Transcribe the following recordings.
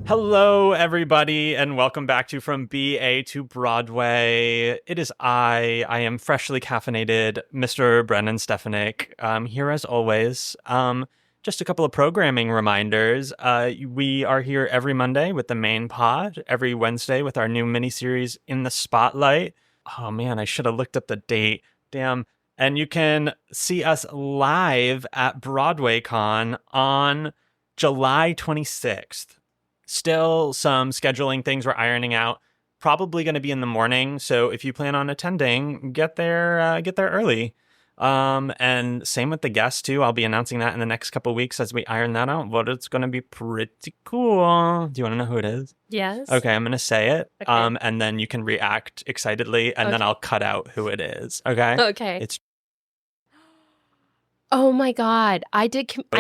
Hello, everybody, and welcome back to From BA to Broadway. It is I am freshly caffeinated Mr. Brennan Stefanik, here as always. Just a couple of programming reminders. We are here every Monday with the main pod, every Wednesday with our new miniseries In the Spotlight. Oh man, I should have looked up the date. Damn. And you can see us live at BroadwayCon on July 26th. Still some scheduling things we're ironing out. Probably going to be in the morning, so if you plan on attending, get there early. And same with the guests too. I'll be announcing that in the next couple of weeks as we iron that out. But it's going to be pretty cool. Do you want to know who it is? Yes. Okay, I'm going to say it. Okay. And then you can react excitedly, and then I'll cut out who it is. Okay. Okay. It's Oh my God. I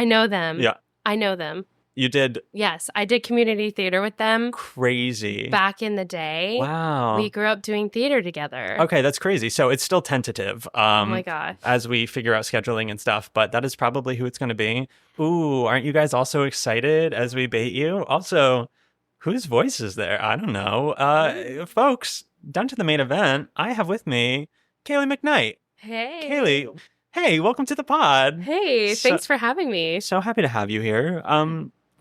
know them. Yeah. I know them. You did. Yes. I did community theater with them Crazy. back in the day. Wow. We grew up doing theater together. Okay, that's crazy. So it's still tentative. Oh my God. As we figure out scheduling and stuff, but that is probably who it's going to be. Ooh, aren't you guys also excited as we bait you? Also, whose voice is there? I don't know. Folks, down to the main event, I have with me Kaylee MacKnight. Hey. Kaylee, hey, welcome to the pod. Hey, thanks for having me. So happy to have you here.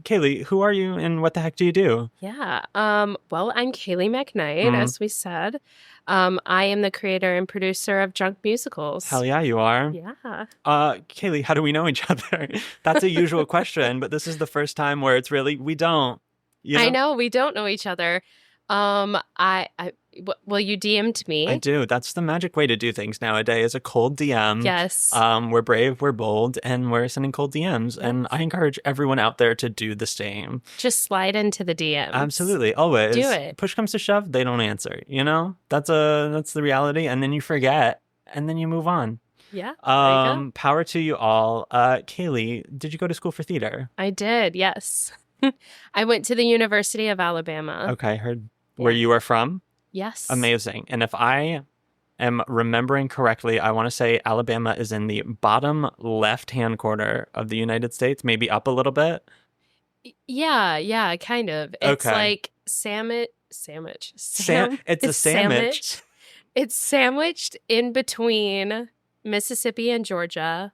Kaylee, who are you and what the heck do you do? Yeah. Well, I'm Kaylee MacKnight, as we said. I am the creator and producer of Drunk Musicals. Hell yeah, you are. Yeah. Kaylee, how do we know each other? That's a usual question, but this is the first time where it's really, we don't. You know? I know, we don't know each other. Well, you DM'd me. I do. That's the magic way to do things nowadays. A cold DM. Yes. We're brave, we're bold, and we're sending cold DMs. And I encourage everyone out there to do the same. Just slide into the DMs. Absolutely. Always. Do it. Push comes to shove, they don't answer. You know? That's the reality. And then you forget. And then you move on. Yeah. There you go. Power to you all. Kaylee, did you go to school for theater? I did, yes. I went to the University of Alabama. Okay, I heard where you are from. Yes. Amazing. And if I am remembering correctly, I want to say Alabama is in the bottom left-hand corner of the United States, maybe up a little bit. Yeah, kind of. It's Okay. like sandwich. It's a sandwich. It's sandwiched in between Mississippi and Georgia.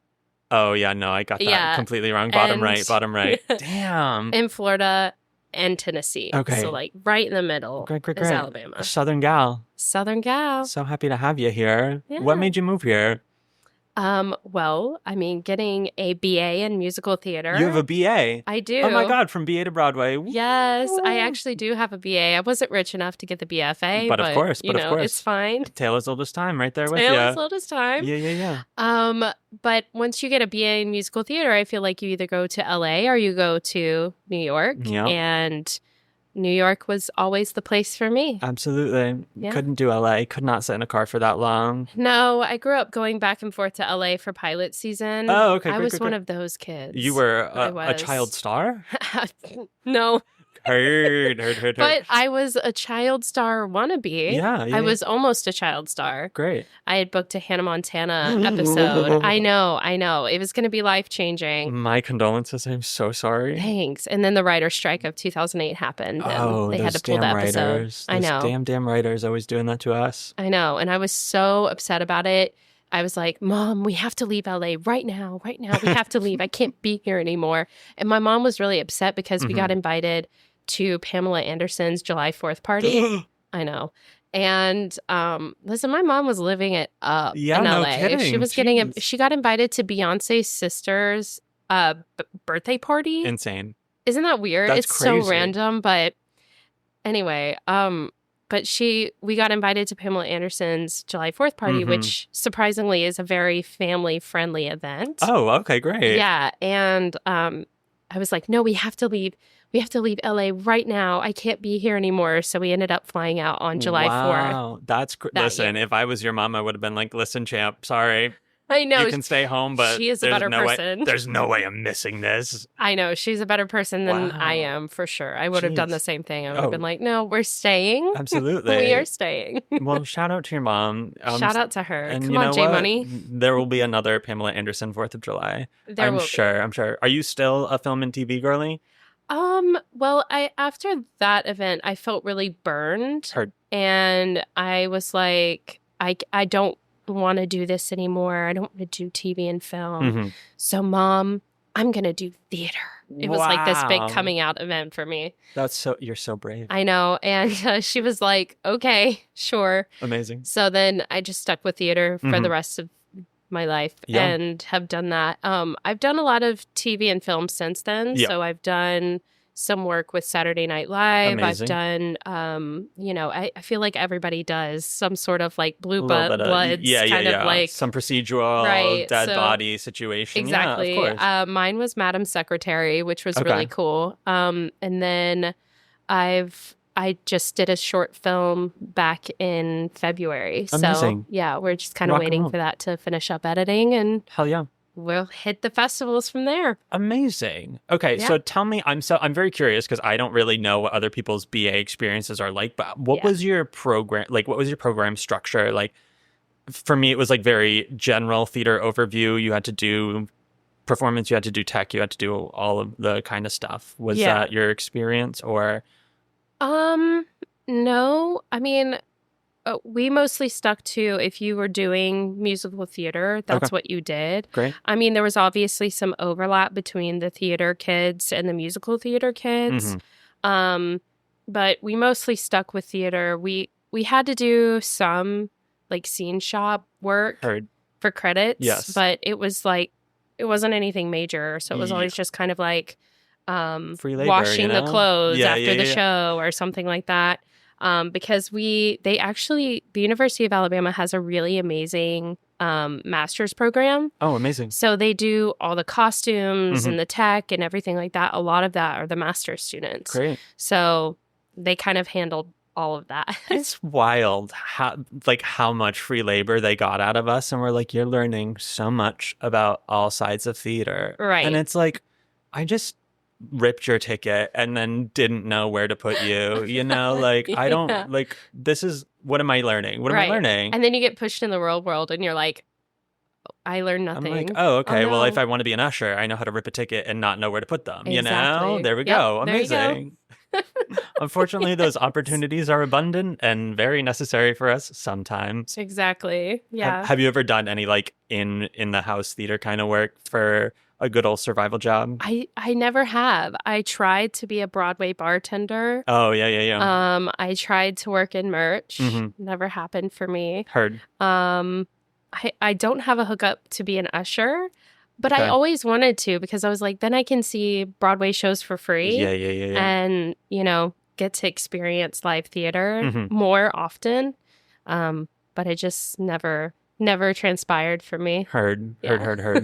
Oh, yeah, no, I got that completely wrong. Bottom right. Damn. In Florida and Tennessee. Okay. So like right in the middle Great. is Alabama. Southern gal. Southern gal. So happy to have you here. Yeah. What made you move here? Well, I mean, getting a BA in musical theater. You have a BA? I do. Oh my God, from BA to Broadway. Yes, I actually do have a BA. I wasn't rich enough to get the BFA, But of course, it's fine. Tale as old as time right there with you. Tale as old as time. Yeah. But once you get a BA in musical theater, I feel like you either go to LA or you go to New York. Yep. And New York was always the place for me. Absolutely. Yeah. Couldn't do LA. Could not sit in a car for that long. No, I grew up going back and forth to LA for pilot season. Oh, okay. I Great, was great, one great. of those kids. You were a was. child star? No. Heard. But I was a child star wannabe. Yeah. I was almost a child star. Great. I had booked a Hannah Montana episode. I know. It was going to be life-changing. My condolences. I'm so sorry. Thanks. And then the writer's strike of 2008 happened. And they had to pull the episode. Writers. I know. Damn writers always doing that to us. I know. And I was so upset about it. I was like, Mom, we have to leave LA right now. We have to leave. I can't be here anymore. And my mom was really upset because we got invited to Pamela Anderson's July 4th party. I know. And listen, my mom was living it up in LA. No kidding. She was she got invited to Beyonce's sister's birthday party. Insane. Isn't that weird? That's it's crazy. so random, but anyway, but we got invited to Pamela Anderson's July 4th party, which surprisingly is a very family-friendly event. Oh, okay, great. Yeah, and I was like, no, we have to leave. We have to leave LA right now. I can't be here anymore. So we ended up flying out on July 4th. Wow, that's listen. If I was your mom, I would have been like, "Listen, champ, sorry, I know. you can stay home, but she is a better person. There's no way I'm missing this." I know she's a better person than I am for sure. I would have done the same thing. I would have been like, "No, we're staying. Absolutely, we are staying." Well, shout out to your mom. Shout out to her. And Come you on, know J what? Money. There will be another Pamela Anderson 4th of July. I'm sure. Are you still a film and TV girly? Well, I after that event, I felt really burned, Heard. and I was like, I don't want to do this anymore. I don't want to do TV and film. Mm-hmm. So, Mom, I'm gonna do theater. It was like this big Wow. coming out event for me. You're so brave. I know, and she was like, "Okay, sure." Amazing. So then I just stuck with theater for the rest of my life and have done that. I've done a lot of TV and film since then. Yeah. So I've done some work with Saturday Night Live. Amazing. I've done, I feel like everybody does some sort of like blue Little bit of- bloods kind of like some procedural Right, dead so- body situation. exactly. Yeah, of course. Mine was Madam Secretary, which was Okay. really cool. And then I just did a short film back in February. Amazing. So yeah, we're just kind of Rock and waiting roll. for that to finish up editing, and Hell yeah. we'll hit the festivals from there. Amazing. Okay, Yeah. so tell me, I'm very curious because I don't really know what other people's BA experiences are like, but what Yeah. was your program, like what was your program structure? Like for me, it was like very general theater overview. You had to do performance, you had to do tech, you had to do all of the kind of stuff. Was Yeah. that your experience or? No, I mean, we mostly stuck to if you were doing musical theater, that's Okay. what you did. Great. I mean, there was obviously some overlap between the theater kids and the musical theater kids. But we mostly stuck with theater. We had to do some like scene shop work Heard. for credits, Yes. but it was like it wasn't anything major, so it was always just kind of like Free labor, washing you the know? clothes Yeah, after yeah, the yeah. show or something like that. Because the University of Alabama has a really amazing master's program. Oh, amazing. So they do all the costumes and the tech and everything like that. A lot of that are the master's students. Great. So they kind of handled all of that. It's wild how much free labor they got out of us. And we're like, you're learning so much about all sides of theater. Right. And it's like, I just ripped your ticket and then didn't know where to put you, you know, like I don't Yeah. like, this is, what am I learning? What am I learning? And then you get pushed in the real world and you're like, I learned I'm nothing. like, oh, okay. Well, no. if I want to be an usher, I know how to rip a ticket and not know where to put them, you know? Exactly. There we Yep, go. there you go. Amazing. Unfortunately, those opportunities are abundant and very necessary for us sometimes. Exactly. Yeah. Have you ever done any like in the house theater kind of work for a good old survival job? I never have. I tried to be a Broadway bartender. Oh, yeah. I tried to work in merch. Mhm. Never happened for me. Heard. I don't have a hookup to be an usher, but Okay. I always wanted to because I was like, then I can see Broadway shows for free. Yeah. And, get to experience live theater Mhm. more often. But it just never transpired for me. Heard. Yeah.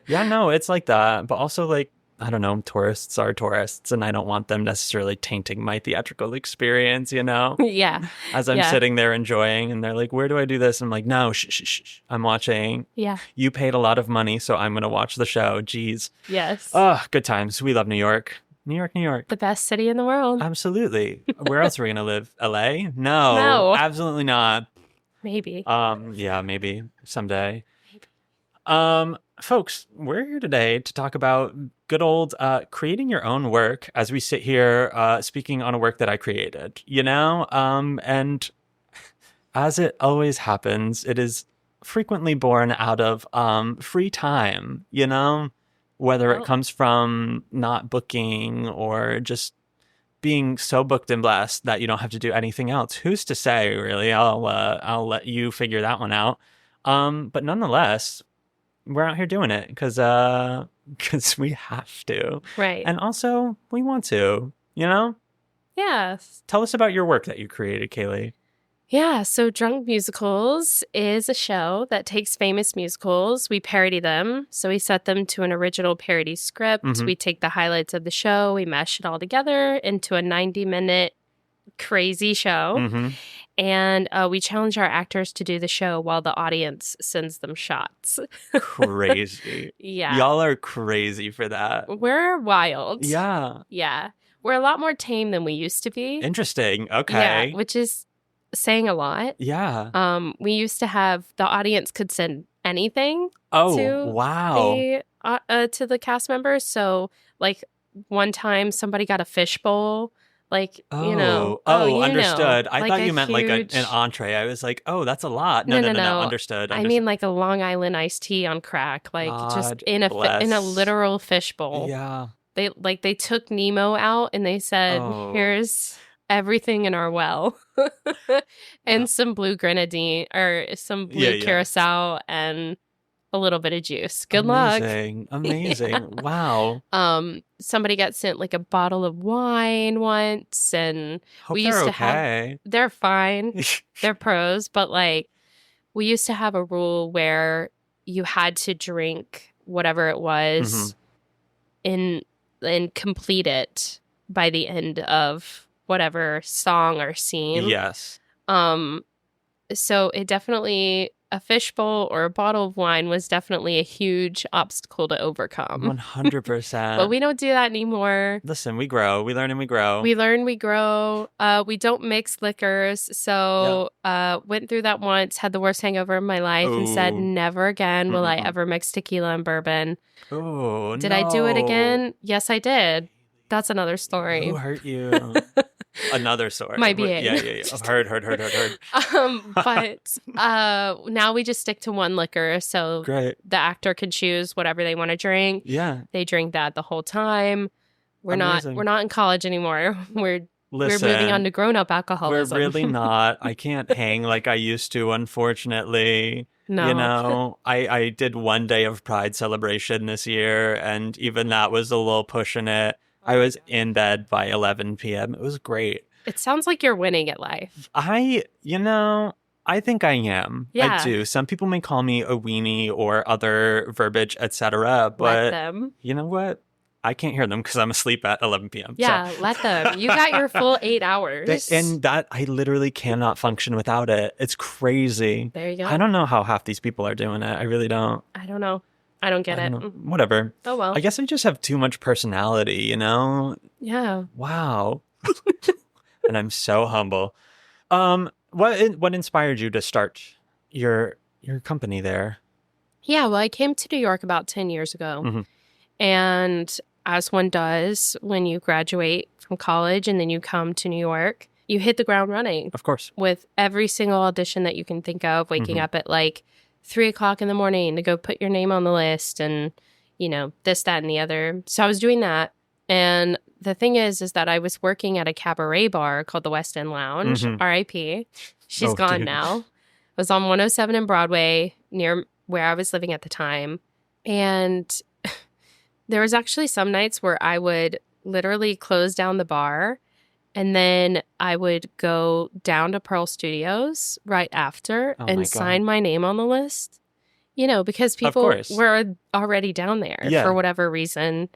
Yeah, no, it's like that. But also like, I don't know, tourists are tourists and I don't want them necessarily tainting my theatrical experience, you know? Yeah. As I'm Yeah. sitting there enjoying and they're like, where do I do this? I'm like, no, shh. I'm watching. Yeah. You paid a lot of money, so I'm going to watch the show. Jeez. Yes. Oh, good times. We love New York. New York. The best city in the world. Absolutely. Where else are we going to live? LA? No, No. absolutely not. Maybe. Yeah, maybe someday. Folks, we're here today to talk about good old creating your own work as we sit here speaking on a work that I created, you know? And as it always happens, it is frequently born out of free time, you know? Whether Oh. it comes from not booking or just being so booked and blessed that you don't have to do anything else. Who's to say, really? I'll let you figure that one out. But nonetheless, we're out here doing it because we have to, Right. and also we want to. You know, Yes. tell us about your work that you created, Kaylee. Yeah. So Drunk Musicals is a show that takes famous musicals. We parody them. So we set them to an original parody script. Mhm. We take the highlights of the show, we mesh it all together into a 90-minute crazy show. Mm-hmm. And we challenge our actors to do the show while the audience sends them shots. Crazy. Yeah. Y'all are crazy for that. We're wild. Yeah. Yeah. We're a lot more tame than we used to be. Interesting. Okay. Yeah, which is saying a lot. Yeah. We used to have the audience could send anything Oh, to wow. to the cast members. So like one time somebody got a fishbowl. Like, Understood. I like thought a you meant like an huge... entree. I was like, oh, that's a lot. No, No. Understood. I mean like a Long Island iced tea on crack, like just God in a bless. literal fishbowl. Yeah. They took Nemo out and they said, Oh. here's everything in our well. And some blue grenadine or some blue curacao and a little bit of juice. Good luck. Amazing. Yeah. Wow. Somebody got sent like a bottle of wine once, and Hope we they're used to okay. have... They're fine. They're pros, but like we used to have a rule where you had to drink whatever it was and complete it by the end of whatever song or scene. Yes. So it definitely... A fishbowl or a bottle of wine was definitely a huge obstacle to overcome. 100%. But we don't do that anymore. Listen, we grow. We learn and we grow. We learn, we grow. We don't mix liquors. So went through that once, had the worst hangover of my life, and said, never again will I ever mix tequila and bourbon. Oh, Did I do it again? Yes, I did. That's another story. Who hurt you? Another story. Might be it. Yeah. Heard. But now we just stick to one liquor. So Great. The actor can choose whatever they want to drink. Yeah. They drink that the whole time. We're not in college anymore. We're moving on to grown-up alcoholism. We're really not. I can't hang like I used to, unfortunately. No. You know, I did one day of Pride celebration this year, and even that was a little pushing it. I was in bed by 11 p.m. It was great. It sounds like you're winning at life. I think I am. Yeah. I do. Some people may call me a weenie or other verbiage, etc. But let them. You know what? I can't hear them because I'm asleep at 11 p.m. Yeah, so. Let them. You got your full 8 hours. And that, I literally cannot function without it. It's crazy. There you go. I don't know how half these people are doing it. I really don't. I don't know. I don't get it. Whatever. Oh, well. I guess I just have too much personality, you know? Yeah. Wow. And I'm so humble. What inspired you to start your company there? Yeah, well, I came to New York about 10 years ago. And as one does when you graduate from college and then you come to New York, you hit the ground running. Of course. With every single audition that you can think of, waking up at like 3 o'clock in the morning to go put your name on the list and, this, that, and the other. So I was doing that. And the thing is that I was working at a cabaret bar called the West End Lounge, R.I.P. She's gone now. It was on 107 and Broadway near where I was living at the time. And there was actually some nights where I would literally close down the bar and then I would go down to Pearl Studios right after and sign my name on the list, because people were already down there for whatever reason,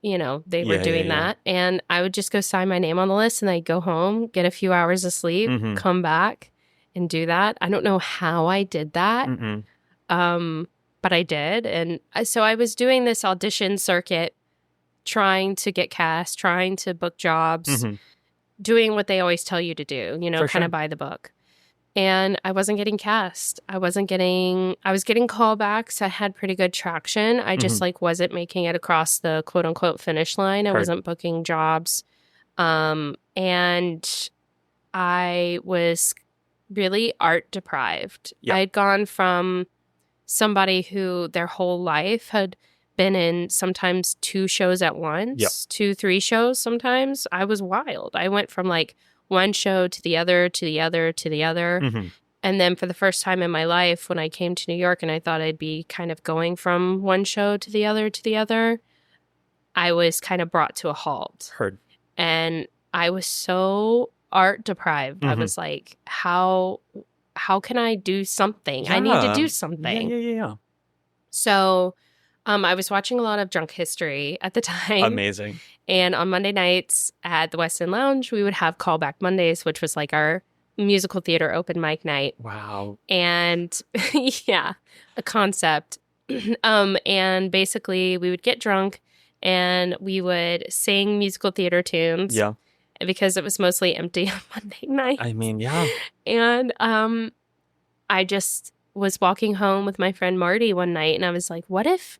they were doing that. And I would just go sign my name on the list and I'd go home, get a few hours of sleep, come back and do that. I don't know how I did that. But I did. And so I was doing this audition circuit, trying to get cast, trying to book jobs, doing what they always tell you to do, kind of by the book. And I wasn't getting cast. I was getting callbacks. I had pretty good traction. I just wasn't making it across the quote unquote finish line. I wasn't booking jobs. And I was really art deprived. Yep. I'd gone from somebody who their whole life had been in sometimes 2 shows at once, 2, 3 shows sometimes. I was wild. I went from like one show to the other, to the other, to the other. And then for the first time in my life, when I came to New York and I thought I'd be kind of going from one show to the other, I was kind of brought to a halt. Heard. And I was so art deprived. I was like, how can I do something? I need to do something. Yeah. So I was watching a lot of Drunk History at the time. Amazing. And on Monday nights at the West End Lounge, we would have Callback Mondays, which was like our musical theater open mic night. Wow. And a concept. And basically we would get drunk and we would sing musical theater tunes. Yeah. Because it was mostly empty on Monday night. I mean, yeah. And I just was walking home with my friend Marty one night and I was like, what if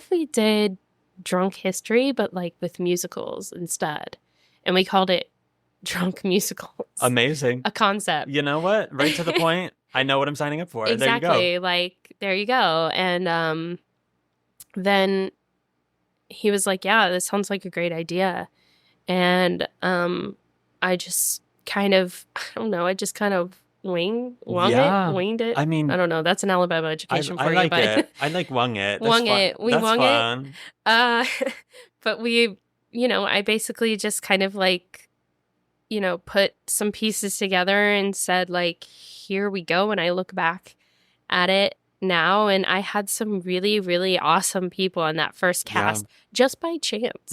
we did drunk history, but like with musicals instead. And we called it Drunk Musicals. Amazing. A concept. You know what? Right to the point. I know what I'm signing up for. Exactly. There you go. Like, there you go. And then he was like, yeah, this sounds like a great idea. And I just kind of, I don't know, I just kind of winged it. I mean, I don't know. That's an Alabama education for I you. like But it. I like wung it. That's wung fun. it. We That's wung fun. it. But we, I basically just kind of like, put some pieces together and said like, here we go. And I look back at it now, and I had some really, really awesome people on that first cast just by chance.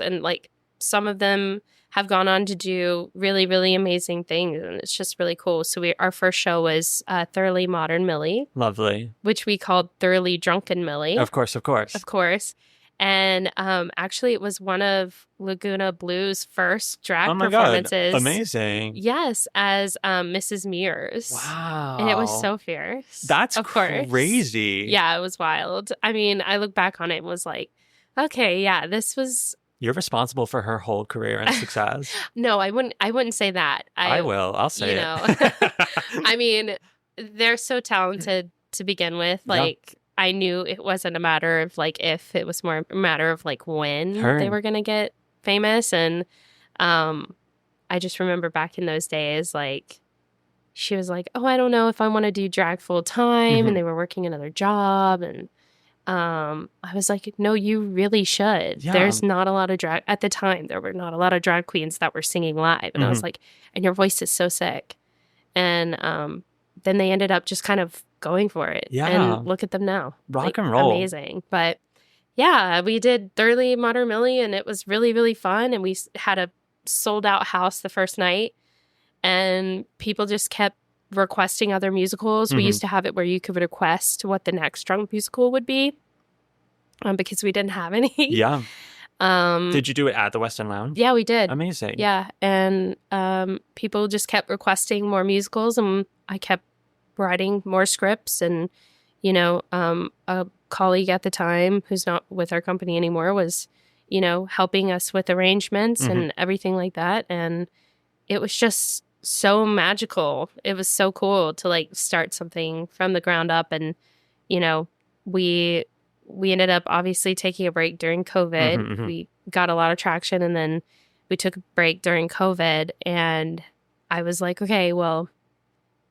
And like some of them have gone on to do really, really amazing things, and it's just really cool. So our first show was Thoroughly Modern Millie. Lovely. Which we called Thoroughly Drunken Millie. Of course. And actually, it was one of Laguna Blue's first drag oh my performances. God. Amazing. Yes, as Mrs. Mears. Wow. And it was so fierce. That's of course. Crazy. Yeah, it was wild. I mean, I look back on it and was like, okay, yeah, this was... You're responsible for her whole career and success. No, I wouldn't say that. I will. I'll say it. I mean, they're so talented to begin with. Like... I knew it wasn't a matter of like if, it was more a matter of like when they were going to get famous. And I just remember back in those days, like she was like, oh, I don't know if I want to do drag full time. And they were working another job. And I was like, no, you really should. Yeah. There's not a lot of drag at the time. There were not a lot of drag queens that were singing live. And I was like, and your voice is so sick. And then they ended up just kind of going for it. Yeah. And look at them now. Rock and roll. Amazing. But yeah, we did Thoroughly Modern Millie, and it was really, really fun. And we had a sold out house the first night, and people just kept requesting other musicals. We used to have it where you could request what the next drunk musical would be because we didn't have any. Yeah. Did you do it at the West End Lounge? Yeah, we did. Amazing. Yeah. And people just kept requesting more musicals, and I kept writing more scripts. And, a colleague at the time who's not with our company anymore was, helping us with arrangements and everything like that. And it was just so magical. It was so cool to like start something from the ground up. And, we ended up obviously taking a break during COVID. We got a lot of traction, and then we took a break during COVID, and I was like, okay, well,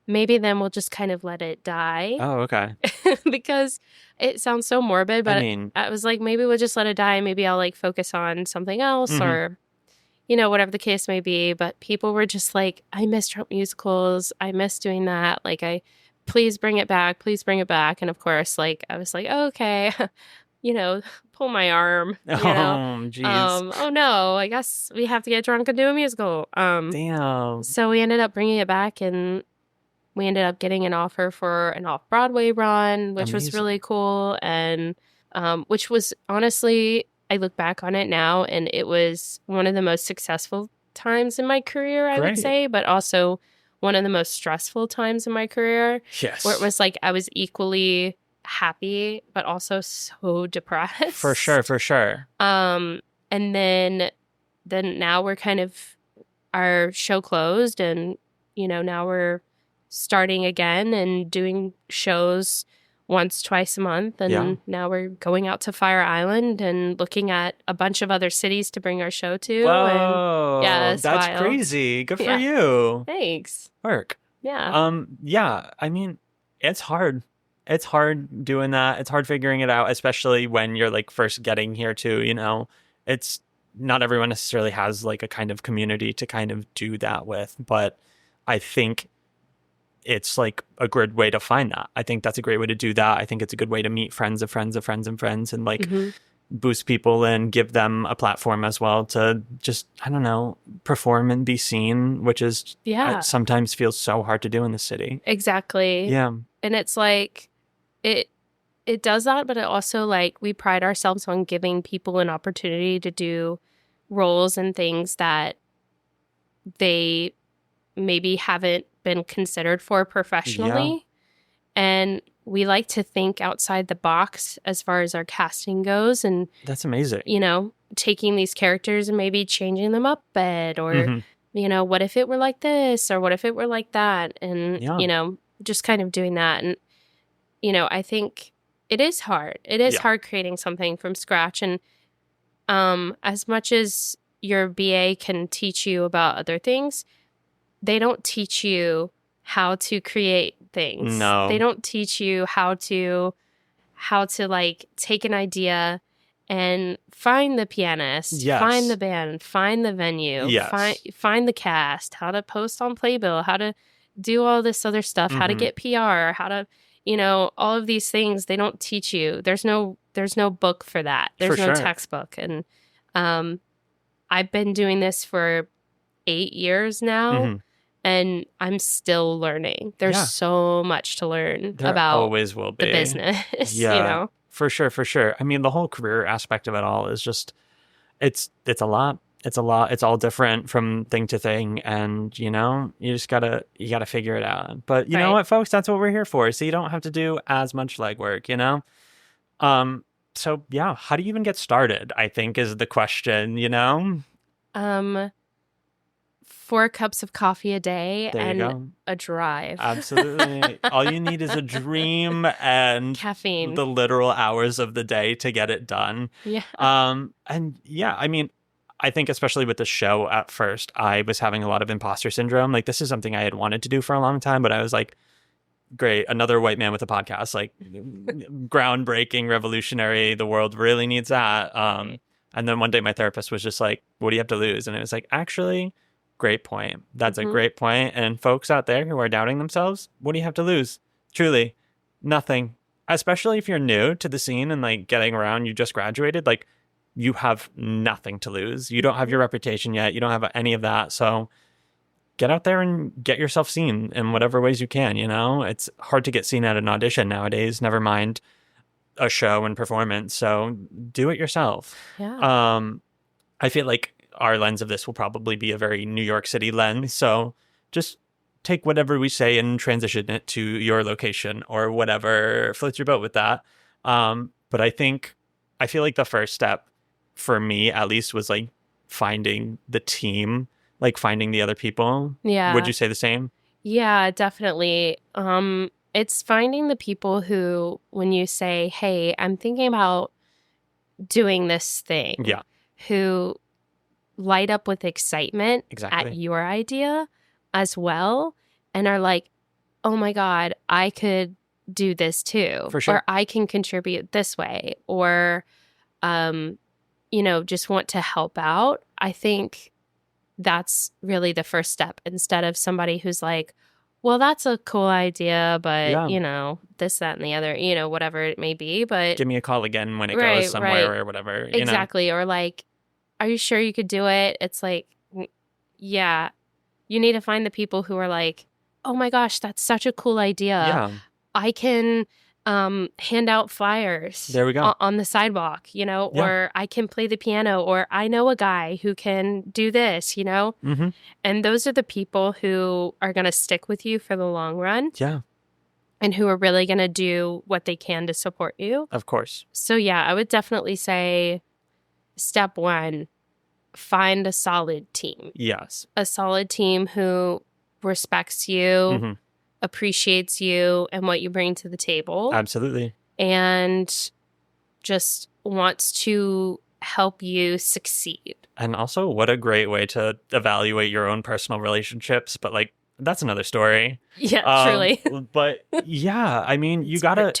maybe then we'll just kind of let it die. Oh, okay. Because it sounds so morbid, but I was like, maybe we'll just let it die. Maybe I'll like focus on something else or, whatever the case may be. But people were just like, I miss drunk musicals. I miss doing that. Like, please bring it back. Please bring it back. And of course, like, I was like, oh, okay, pull my arm. Jeez. Oh no, I guess we have to get drunk and do a musical. Damn. So we ended up bringing it back, and we ended up getting an offer for an off-Broadway run, which was really cool. And which was honestly, I look back on it now, and it was one of the most successful times in my career, I would say, but also one of the most stressful times in my career. Yes. Where it was like I was equally happy, but also so depressed. For sure. And then now we're kind of, our show closed, and, now we're starting again and doing shows twice a month. And now we're going out to Fire Island and looking at a bunch of other cities to bring our show to. Whoa, and that's wild. crazy. Good for you. Thanks. Work. Yeah. Yeah. I mean, it's hard. It's hard doing that. It's hard figuring it out, especially when you're like first getting here too. It's not everyone necessarily has like a kind of community to kind of do that with, but I think it's like a good way to find that. I think that's a great way to do that. I think it's a good way to meet friends of friends of friends and friends, and like boost people and give them a platform as well to just, I don't know, perform and be seen, which is sometimes feels so hard to do in the city. Exactly. Yeah. And it's like, it does that, but it also like, we pride ourselves on giving people an opportunity to do roles and things that they maybe haven't been considered for professionally. And we like to think outside the box as far as our casting goes. And That's amazing. Taking these characters and maybe changing them up a bit, or, Mm-hmm. What if it were like this, or what if it were like that? And, Yeah. Just kind of doing that. And, I think it is hard. It is hard creating something from scratch. And as much as your BA can teach you about other things, they don't teach you how to create things. No. They don't teach you how to like take an idea and find the pianist, Yes. find the band, find the venue, Yes. find the cast, how to post on Playbill, how to do all this other stuff, how to get PR, how to, all of these things. They don't teach you. There's no book for that. There's no textbook. And I've been doing this for 8 years now, and I'm still learning. There's so much to learn about always will be the business. Yeah. For sure. I mean, the whole career aspect of it all is just, it's a lot. It's all different from thing to thing. And, you just gotta figure it out. But you know what, folks, that's what we're here for. So you don't have to do as much legwork, So yeah, how do you even get started, I think is the question, 4 cups of coffee a day There and you go. a drive. Absolutely. All you need is a dream and caffeine. The literal hours of the day to get it done. Yeah. And yeah, I mean, I think especially with the show at first, I was having a lot of imposter syndrome. Like, this is something I had wanted to do for a long time, but I was like, great, another white man with a podcast, like groundbreaking, revolutionary. The world really needs that. And then one day my therapist was just like, what do you have to lose? And it was like, actually, great point. That's a great point. And folks out there who are doubting themselves, what do you have to lose? Truly, nothing. Especially if you're new to the scene and like getting around, you just graduated, like you have nothing to lose. You don't have your reputation yet. You don't have any of that. So get out there and get yourself seen in whatever ways you can. It's hard to get seen at an audition nowadays, never mind a show and performance. So do it yourself. Yeah. I feel like our lens of this will probably be a very New York City lens. So just take whatever we say and transition it to your location or whatever floats your boat with that. But I feel like the first step for me, at least, was like finding the team, like finding the other people. Yeah. Would you say the same? Yeah, definitely. It's finding the people who, when you say, hey, I'm thinking about doing this thing. Yeah. Who light up with excitement at your idea as well, and are like, oh my God, I could do this too. For sure. Or I can contribute this way, or, just want to help out. I think that's really the first step, instead of somebody who's like, well, that's a cool idea, but, this, that, and the other, whatever it may be. But give me a call again when it goes somewhere or whatever. Exactly. Or like, are you sure you could do it? It's like, yeah, you need to find the people who are like, oh my gosh, that's such a cool idea. Yeah. I can hand out flyers there we go. on the sidewalk, or I can play the piano, or I know a guy who can do this, Mm-hmm. And those are the people who are going to stick with you for the long run. Yeah. And who are really going to do what they can to support you. Of course. So yeah, I would definitely say step 1, find a solid team. Yes. A solid team who respects you, appreciates you and what you bring to the table. Absolutely. And just wants to help you succeed. And also, what a great way to evaluate your own personal relationships. But like, that's another story. Yeah, truly. But yeah, I mean, you gotta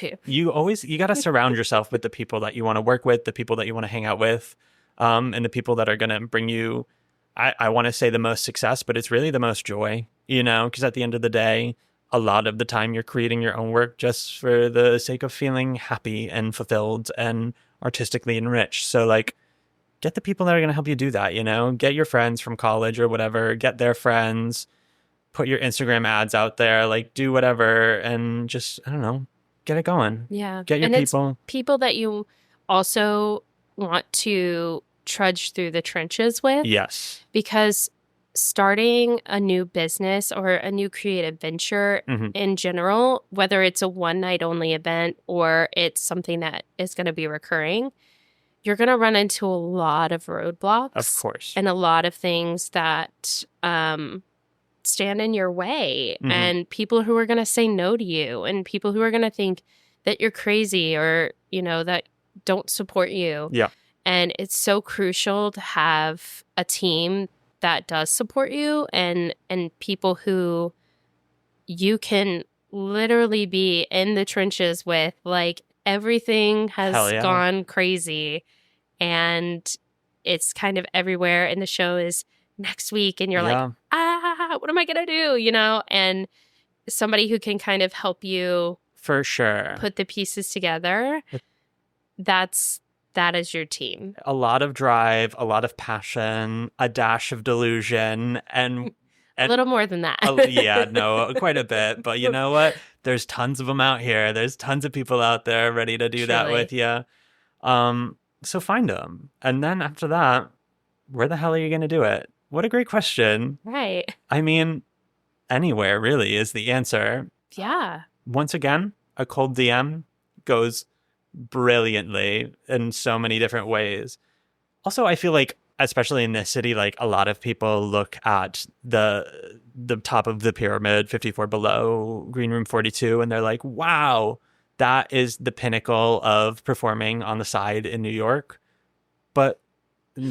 surround yourself with the people that you want to work with, the people that you want to hang out with, and the people that are going to bring you, I want to say the most success, but it's really the most joy, because at the end of the day, a lot of the time you're creating your own work just for the sake of feeling happy and fulfilled and artistically enriched. So like, get the people that are going to help you do that, get your friends from college or whatever, get their friends, put your Instagram ads out there, like do whatever, and just, I don't know, get it going. Yeah. Get your people. It's people that you also want to trudge through the trenches with. Yes. Because starting a new business or a new creative venture in general, whether it's a one night only event or it's something that is going to be recurring, you're going to run into a lot of roadblocks. Of course. And a lot of things that stand in your way, and people who are going to say no to you, and people who are going to think that you're crazy or, that don't support you. Yeah. And it's so crucial to have a team that does support you and people who you can literally be in the trenches with. Like, everything has gone crazy and it's kind of everywhere, and the show is next week and you're like, what am I going to do? And somebody who can kind of help you for sure put the pieces together. That is your team. A lot of drive, a lot of passion, a dash of delusion, and a little more than that. Quite a bit. But you know what? There's tons of them out here. There's tons of people out there ready to do that with you. So find them. And then after that, where the hell are you going to do it? What a great question. Right. I mean, anywhere really is the answer. Yeah. Once again, a cold DM goes brilliantly in so many different ways. Also, I feel like, especially in this city, like a lot of people look at the top of the pyramid, 54 below, Green Room 42, and they're like, wow, that is the pinnacle of performing on the side in New York.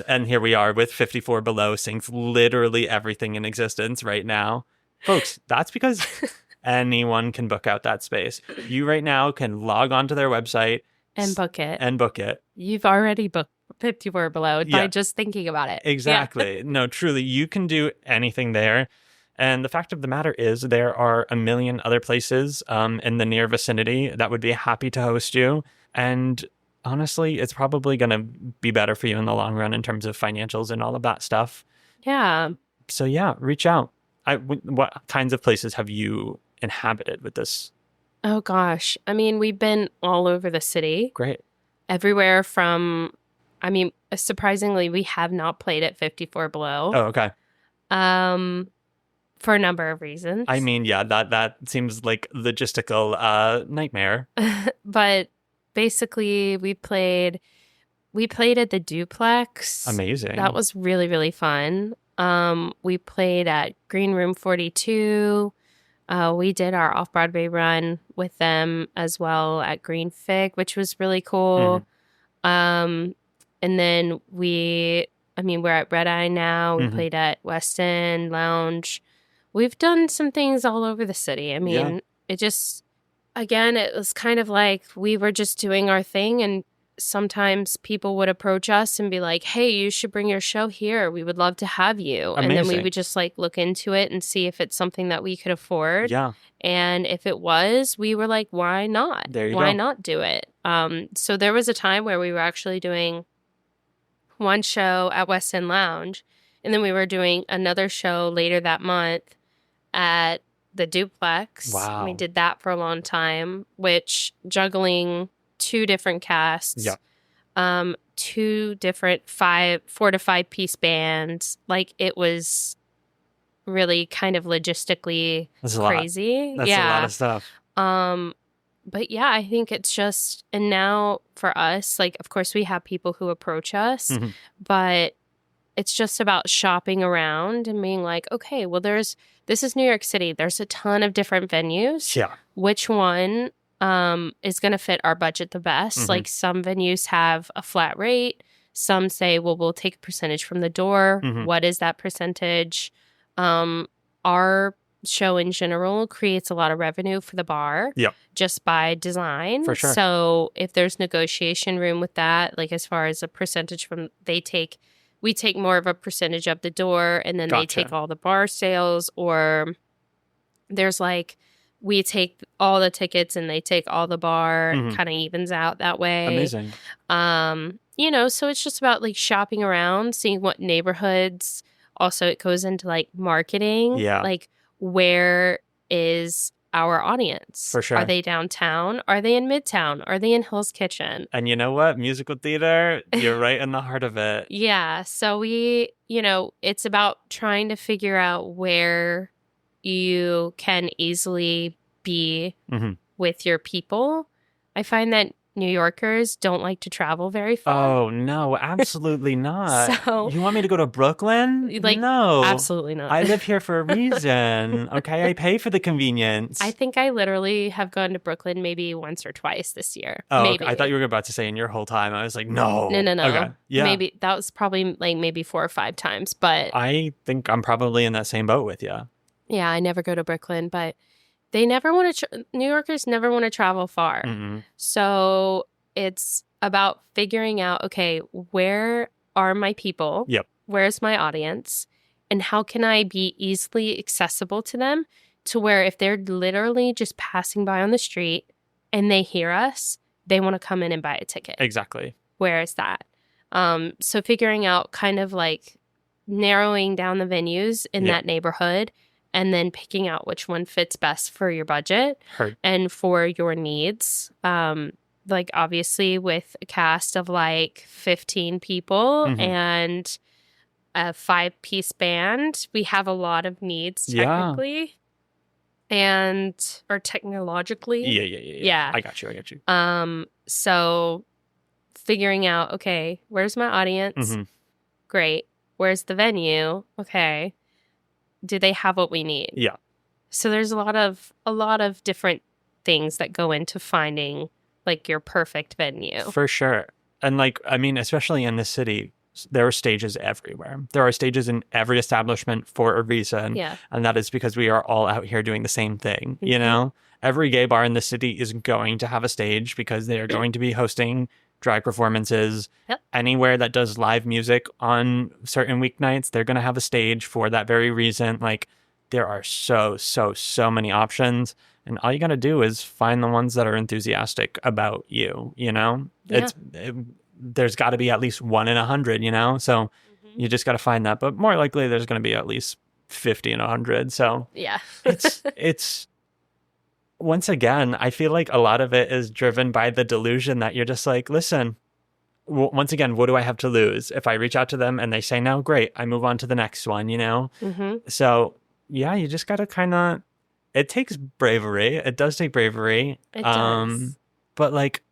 And here we are with 54 below sinks literally everything in existence right now. Folks, that's because anyone can book out that space. You right now can log onto their website and book it. You've already booked 54 below by just thinking about it. Exactly. Yeah. No, truly, you can do anything there. And the fact of the matter is there are a million other places in the near vicinity that would be happy to host you. And honestly, it's probably going to be better for you in the long run in terms of financials and all of that stuff. Yeah. So reach out. What kinds of places have you inhabited with this? Oh, gosh. I mean, we've been all over the city. Great. Everywhere from, surprisingly, we have not played at 54 below. Oh, okay. For a number of reasons. I mean, that seems like logistical nightmare. But basically, we played at the Duplex. Amazing. That was really, really fun. We played at Green Room 42. We did our off-Broadway run with them as well at Green Fig, which was really cool. And then we're at Red Eye now. We played at West End Lounge. We've done some things all over the city. It just, again, it was kind of like we were just doing our thing, and sometimes people would approach us and be like, hey, you should bring your show here. We would love to have you. Amazing. And then we would just look into it and see if it's something that we could afford. Yeah. And if it was, we were like, why not? Why not do it? So there was a time where we were actually doing one show at West End Lounge, and then we were doing another show later that month at the Duplex. Wow. We did that for a long time, which juggling 2 different casts, 2 different 4 to 5 piece bands. It was really kind of logistically crazy. That's a lot of stuff. But yeah, I think it's just, and now for us, of course we have people who approach us, but it's just about shopping around and being like, okay, well, this is New York City. There's a ton of different venues. Yeah. Which one is going to fit our budget the best? Some venues have a flat rate. Some say, well, we'll take a percentage from the door. What is that percentage? Our show in general creates a lot of revenue for the bar just by design. For sure. So if there's negotiation room with that, as far as a percentage we take more of a percentage of the door, and then they take all the bar sales, or there's we take all the tickets and they take all the bar. It kind of evens out that way. Amazing. So it's just about shopping around, seeing what neighborhoods. Also, it goes into marketing. Yeah. Where is our audience. For sure. Are they downtown? Are they in Midtown? Are they in Hell's Kitchen? And you know what? Musical theater, you're right in the heart of it. Yeah. So it's about trying to figure out where you can easily be with your people. I find that New Yorkers don't like to travel very far. Oh, no, absolutely not. So, you want me to go to Brooklyn? No. Absolutely not. I live here for a reason. Okay, I pay for the convenience. I think I literally have gone to Brooklyn maybe once or twice this year. Oh, maybe. Okay. I thought you were about to say in your whole time. I was like, no. No. Okay. Yeah. Maybe that was probably maybe 4 or 5 times, but I think I'm probably in that same boat with you. Yeah, I never go to Brooklyn, but they never want to, New Yorkers never want to travel far. So it's about figuring out, okay, where are my people? Yep. Where's my audience? And how can I be easily accessible to them to where if they're literally just passing by on the street and they hear us, they want to come in and buy a ticket. Exactly. Where is that? So figuring out kind of like narrowing down the venues in that neighborhood and then picking out which one fits best for your budget and for your needs. Like obviously with a cast of like 15 people and a 5-piece band, we have a lot of needs technically or technologically. Yeah. I got you. So figuring out, okay, where's my audience? Great. Where's the venue? Okay. Do they have what we need? Yeah. So there's a lot of different things that go into finding like your perfect venue. For sure. And like, I mean, especially in this city, there are stages everywhere. There are stages in every establishment for a reason. Yeah. And that is because we are all out here doing the same thing. You know, every gay bar in the city is going to have a stage because they are going to be hosting drag performances. Anywhere that does live music on certain weeknights, they're going to have a stage for that very reason. Like there are so many options. And all you got to do is find the ones that are enthusiastic about you, you know? Yeah. There's got to be at least 1 in 100, you know? So you just got to find that. But more likely there's going to be at least 50 in 100. So yeah, it's once again, I feel like a lot of it is driven by the delusion that you're just like, listen, once again, what do I have to lose? If I reach out to them and they say no, great, I move on to the next one, you know? So yeah, you just got to kind of, it takes bravery. It does take bravery. It does. But like,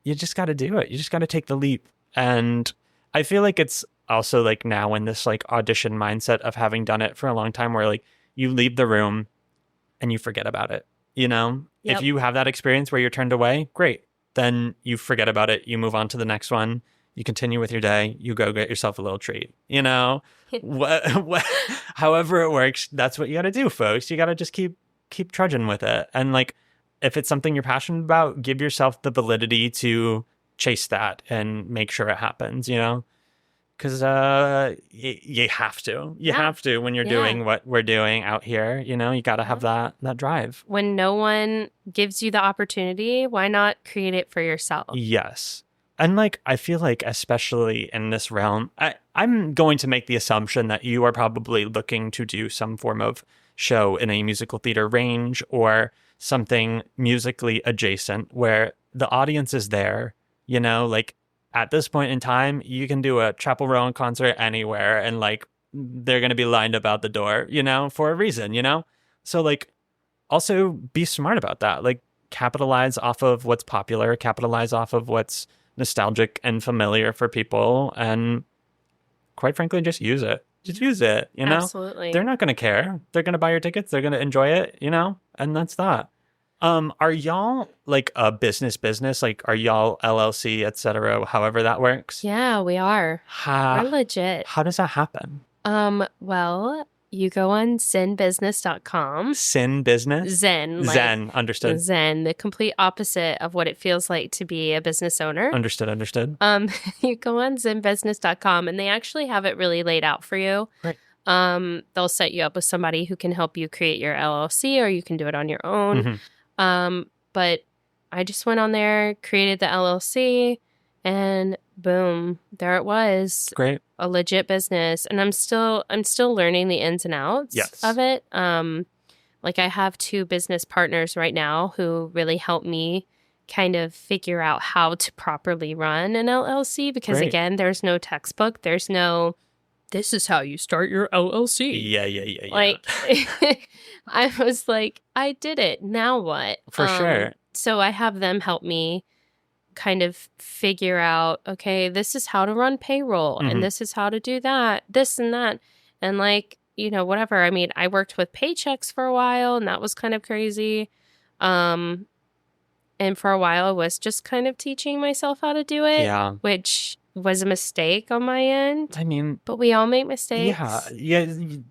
you just got to do it. You just got to take the leap. And I feel like it's also like now in this like audition mindset of having done it for a long time where like you leave the room and you forget about it. You know, if you have that experience where you're turned away, great. Then you forget about it. You move on to the next one. You continue with your day. You go get yourself a little treat. You know, however it works, that's what you got to do, folks. You got to just keep trudging with it. And like, if it's something you're passionate about, give yourself the validity to chase that and make sure it happens, you know? Because you have to. You have to when you're doing what we're doing out here. You know, you got to have that drive. When no one gives you the opportunity, why not create it for yourself? Yes. And like, I feel like especially in this realm, I'm going to make the assumption that you are probably looking to do some form of show in a musical theater range or something musically adjacent where the audience is there, you know, like at this point in time, you can do a Chapel Roan concert anywhere and like they're going to be lined up out the door, you know, for a reason, you know? So like also be smart about that. Like capitalize off of what's popular, capitalize off of what's nostalgic and familiar for people. And quite frankly, just use it. Just use it, you know? Absolutely. They're not going to care. They're going to buy your tickets. They're going to enjoy it, you know? And that's that. Are y'all like a business? Like, are y'all LLC, et cetera, however that works? Yeah, we are. We're legit. How does that happen? Well, you go on zenbusiness.com. Sin business? Zen. Like Zen, understood. Zen, the complete opposite of what it feels like to be a business owner. Understood. You go on zenbusiness.com and they actually have it really laid out for you. Right. They'll set you up with somebody who can help you create your LLC or you can do it on your own. But I just went on there, created the LLC, and boom, there it was. Great. A legit business. And I'm still learning the ins and outs of it. Like I have 2 business partners right now who really help me kind of figure out how to properly run an LLC because Great. again, there's no textbook. There's no, this is how you start your LLC. Yeah. Like, I was like, I did it. Now what? For sure. So I have them help me kind of figure out, okay, this is how to run payroll Mhm. and this is how to do that, this and that. And like, you know, whatever. I mean, I worked with paychecks for a while and that was kind of crazy. And for a while, I was just kind of teaching myself how to do it, Yeah. which was a mistake on my end. I mean, But we all make mistakes. yeah.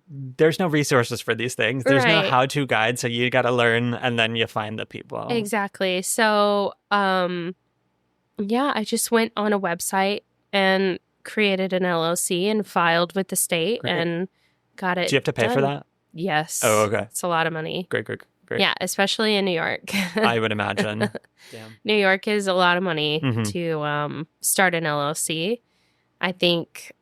There's no resources for these things. There's no Right. how-to guide, so you got to learn, and then you find the people. Exactly. So, yeah, I just went on a website and created an LLC and filed with the state Great. and got it. Do you have to pay for done. that? Yes. Oh, okay. It's a lot of money. Great. Yeah, especially in New York. I would imagine. Damn. New York is a lot of money Mhm. to start an LLC. I think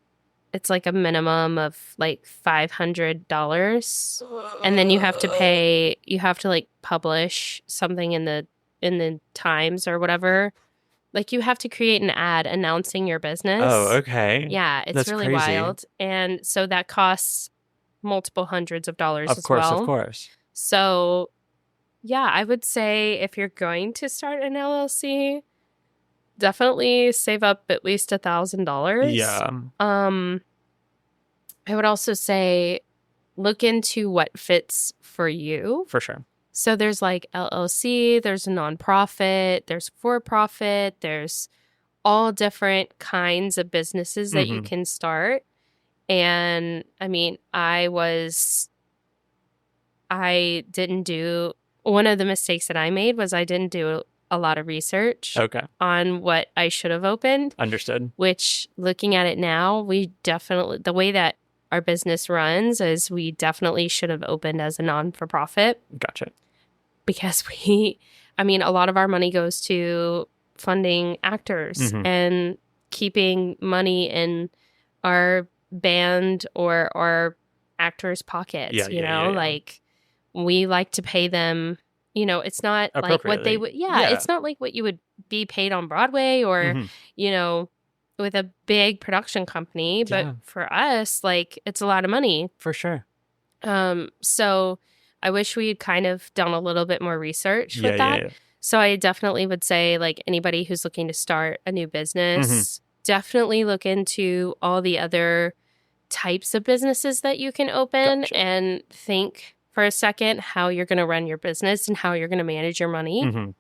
it's like a minimum of like $500, and then you have to pay. You have to like publish something in the Times or whatever. Like you have to create an ad announcing your business. Oh, okay. Yeah, it's That's really crazy. wild, and so that costs multiple hundreds of dollars Of course. So, yeah, I would say if you're going to start an LLC, definitely save up at least $1,000. Yeah. I would also say look into what fits for you. For sure. So there's like LLC, there's a nonprofit, there's for-profit, there's all different kinds of businesses that you Mhm. can start. And I mean, one of the mistakes that I made was I didn't do a lot of research Okay. on what I should have opened, Understood. which looking at it now, the way that our business runs is we definitely should have opened as a non-for-profit Gotcha. because a lot of our money goes to funding actors Mhm. and keeping money in our band or our actors' pockets, Yeah. like we like to pay them, it's not like what they would, it's not like what you would be paid on Broadway or, Mhm. with a big production company. But Yeah. for us, like it's a lot of money. For sure. So I wish we had kind of done a little bit more research with that. Yeah. So I definitely would say like anybody who's looking to start a new business, definitely look into all the other types of businesses that you can open Gotcha. and think for a second how you're going to run your business and how you're going to manage your money, Mhm.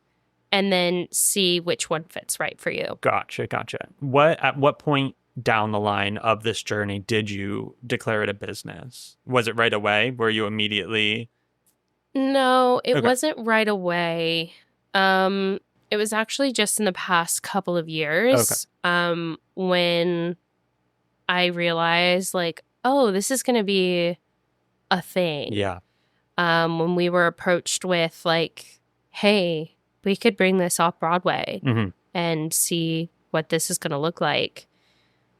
and then see which one fits right for you. Gotcha. At what point down the line of this journey did you declare it a business? Was it right away? Were you immediately? No, it Okay. wasn't right away. It was actually just in the past couple of years. When I realized like, oh, this is going to be a thing. Yeah. When we were approached with like, hey, we could bring this off Broadway Mhm. and see what this is going to look like.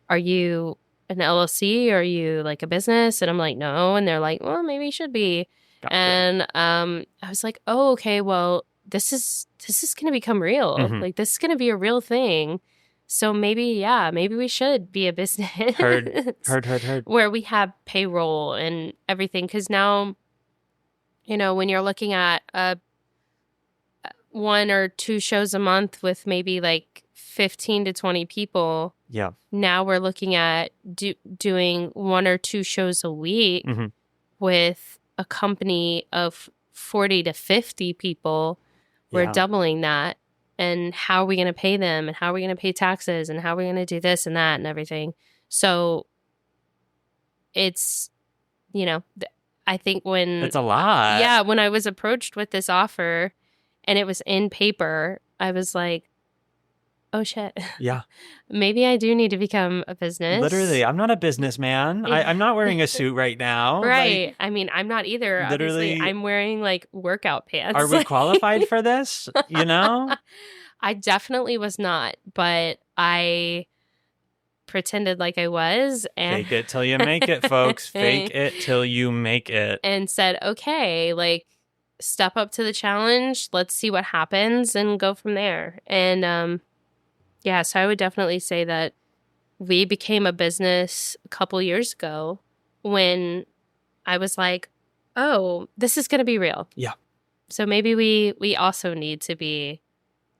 Are you an LLC? Are you like a business? And I'm like, no. And they're like, well, maybe you should be. Gotcha. And I was like, oh, okay, well, this is going to become real. Mhm. Like this is going to be a real thing. So maybe we should be a business. Heard. Where we have payroll and everything. Because now, when you're looking at 1 or 2 shows a month with maybe like 15 to 20 people, Yeah. now we're looking at doing 1 or 2 shows a week Mhm. with a company of 40 to 50 people. We're Yeah. doubling that. And how are we going to pay them? And how are we going to pay taxes? And how are we going to do this and that and everything? So it's, I think It's a lot. yeah, when I was approached with this offer and it was in paper, I was like, oh shit. Yeah. Maybe I do need to become a business. Literally, I'm not a businessman. I'm not wearing a suit right now. Right. Like, I mean, I'm not either. Literally- Obviously, I'm wearing like workout pants. are we qualified for this? I definitely was not, but I pretended like I was and Fake it till you make it, folks. Fake it till you make it. and said, okay, like step up to the challenge. Let's see what happens and go from there. And yeah, so I would definitely say that we became a business a couple years ago when I was like, oh, this is going to be real. Yeah. So maybe we also need to be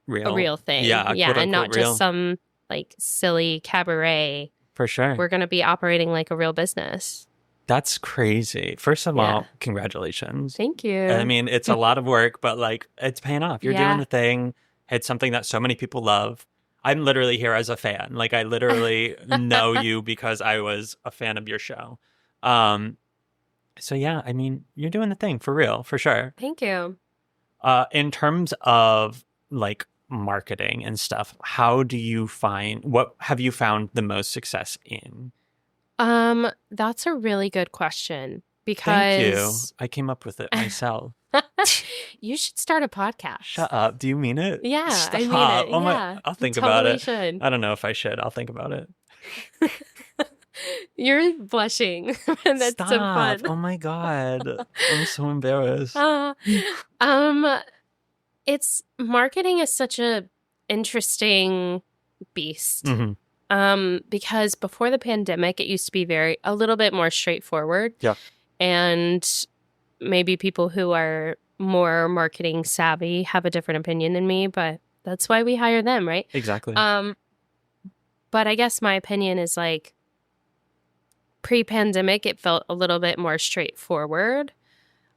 a real thing. Yeah, Yeah, and not real. just some like silly cabaret. For sure. We're going to be operating like a real business. That's crazy. First of all, congratulations. Thank you. I mean, it's a lot of work, but like it's paying off. You're doing the thing. It's something that so many people love. I'm literally here as a fan. Like I literally know you because I was a fan of your show. So yeah, I mean, you're doing the thing for real, for sure. Thank you. In terms of like marketing and stuff, what have you found the most success in? That's a really good question because Thank you. I came up with it myself. You should start a podcast. Shut up. Do you mean it? Yeah, Stop. I mean it. Oh yeah, I'll think you about totally it. Should. I don't know if I should. I'll think about it. You're blushing. That's Stop. so fun. Oh my God. I'm so embarrassed. It's marketing is such a interesting beast. Because before the pandemic, it used to be a little bit more straightforward. Yeah. And maybe people who are more marketing savvy have a different opinion than me, but that's why we hire them, right? Exactly. But I guess my opinion is like pre-pandemic, it felt a little bit more straightforward.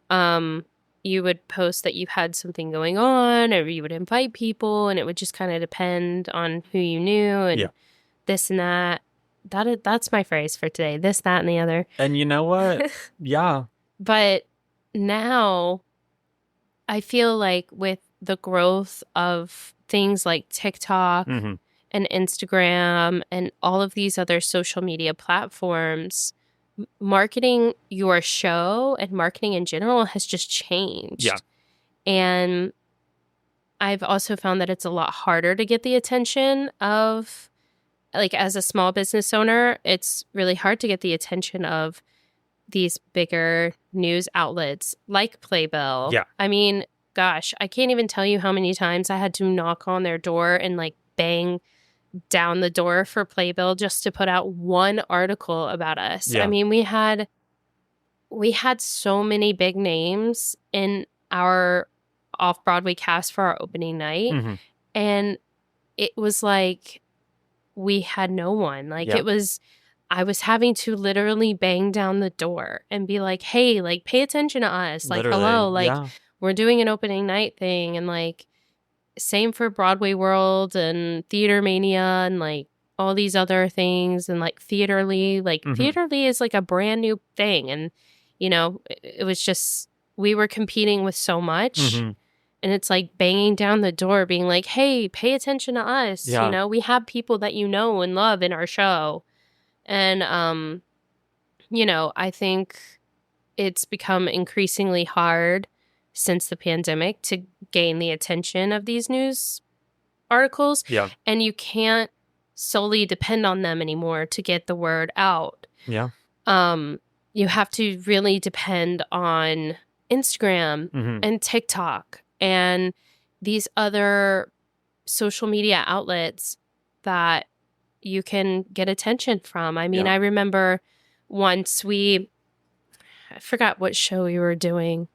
You would post that you had something going on, or you would invite people, and it would just kind of depend on who you knew and this and that. That's my phrase for today. This, that, and the other. And you know what? Yeah. But now I feel like with the growth of things like TikTok and Instagram and all of these other social media platforms, marketing your show and marketing in general has just changed. Yeah. And I've also found that it's a lot harder to get the attention of, like, as a small business owner, it's really hard to get the attention of these bigger news outlets like Playbill. Yeah. I mean, gosh, I can't even tell you how many times I had to knock on their door and like bang down the door for Playbill just to put out one article about us. Yeah. I mean, we had so many big names in our off-Broadway cast for our opening night. And it was like we had no one. Like I was having to literally bang down the door and be like, hey, like, pay attention to us. Like, Literally, hello, like, we're doing an opening night thing. And like, same for Broadway World and Theater Mania and like all these other things. And like Theaterly, like Theaterly is like a brand new thing. And, you know, it was just, we were competing with so much. And it's like banging down the door being like, hey, pay attention to us. You know, we have people that you know and love in our show. And, you know, I think it's become increasingly hard since the pandemic to gain the attention of these news articles. Yeah. And you can't solely depend on them anymore to get the word out. Yeah. You have to really depend on Instagram and TikTok and these other social media outlets that you can get attention from. I mean, I remember once I forgot what show we were doing.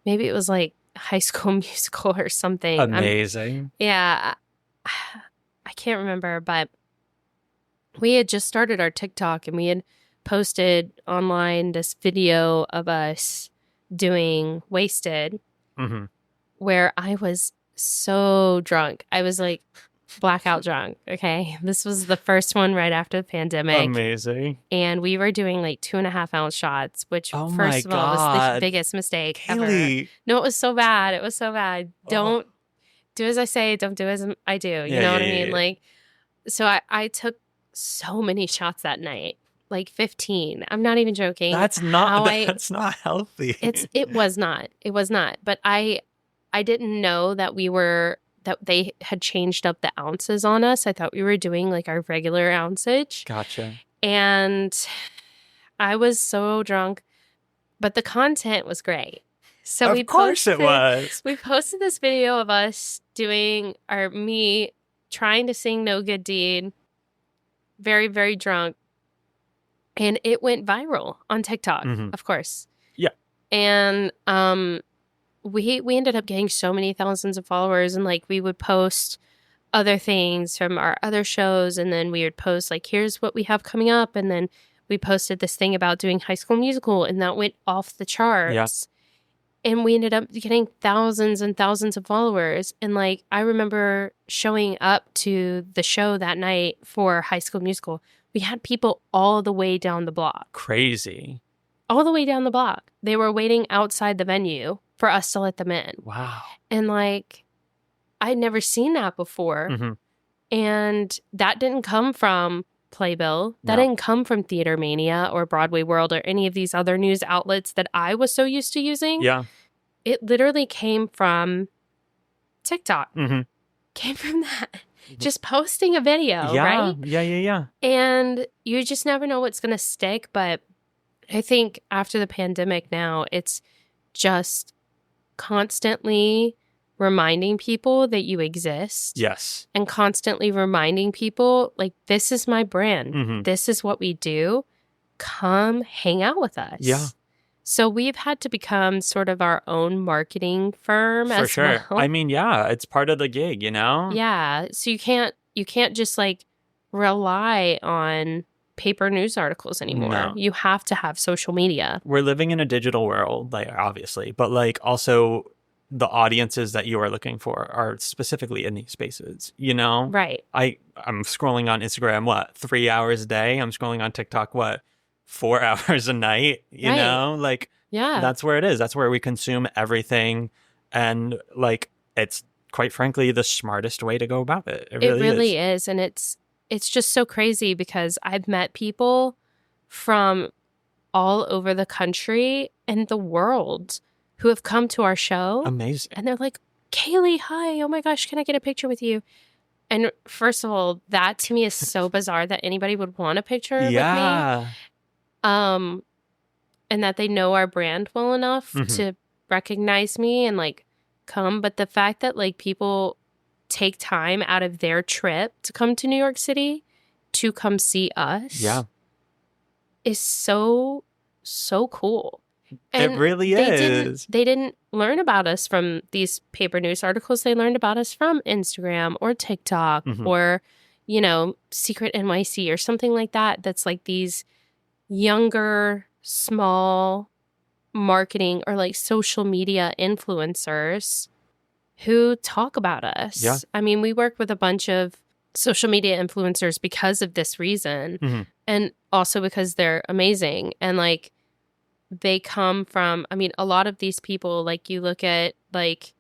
Maybe it was like High School Musical or something. Amazing. I can't remember, but we had just started our TikTok and we had posted online this video of us doing Wasted, where I was so drunk. I was like blackout drunk. Okay. This was the first one right after the pandemic. Amazing. And we were doing like 2.5 ounce shots, which first of all was the biggest mistake Kaylee. ever. No, it was so bad. It was so bad. Don't do as I say. Don't do as I do. You know what I mean? Like, so I took so many shots that night, like 15. I'm not even joking. That's not healthy. It was not. But I didn't know that that they had changed up the ounces on us. I thought we were doing like our regular ounceage. Gotcha. And I was so drunk, but the content was great. So of course it was. We posted this video of us doing me trying to sing No Good Deed, very, very drunk. And it went viral on TikTok, of course. Yeah. And we ended up getting so many thousands of followers, and like we would post other things from our other shows, and then we would post like, here's what we have coming up, and then we posted this thing about doing High School Musical, and that went off the charts. Yeah. And we ended up getting thousands and thousands of followers. And like I remember showing up to the show that night for High School Musical. We had people all the way down the block. Crazy. All the way down the block. They were waiting outside the venue for us to let them in. Wow. And like, I'd never seen that before. And that didn't come from Playbill. That didn't come from Theater Mania or Broadway World or any of these other news outlets that I was so used to using. Yeah. It literally came from TikTok. Came from that. Just posting a video, right? Yeah. And you just never know what's going to stick. But I think after the pandemic now, it's just constantly reminding people that you exist. Yes. And constantly reminding people, like, this is my brand. This is what we do. Come hang out with us. Yeah. So we've had to become sort of our own marketing firm as sure. well. I mean, yeah, it's part of the gig, you know? Yeah. So you can't just like rely on paper news articles anymore. No. You have to have social media. We're living in a digital world, like obviously, but like also the audiences that you are looking for are specifically in these spaces, you know? Right. I'm scrolling on Instagram, 3 hours a day? I'm scrolling on TikTok, 4 hours a night, you know? Like, yeah, that's where it is. That's where we consume everything. And like, it's quite frankly the smartest way to go about it. It really is. And it's just so crazy because I've met people from all over the country and the world who have come to our show. Amazing. And they're like, Kaylee, hi. Oh my gosh, can I get a picture with you? And first of all, that to me is so bizarre that anybody would want a picture with me. And that they know our brand well enough to recognize me and like come. But the fact that like people take time out of their trip to come to New York City to come see us is so, so cool. And it really is. They didn't learn about us from these paper news articles. They learned about us from Instagram or TikTok or, you know, Secret NYC or something like that. That's like these younger, small marketing or like social media influencers who talk about us. Yeah. I mean, we work with a bunch of social media influencers because of this reason and also because they're amazing. And like they come from, I mean, a lot of these people, like you look at like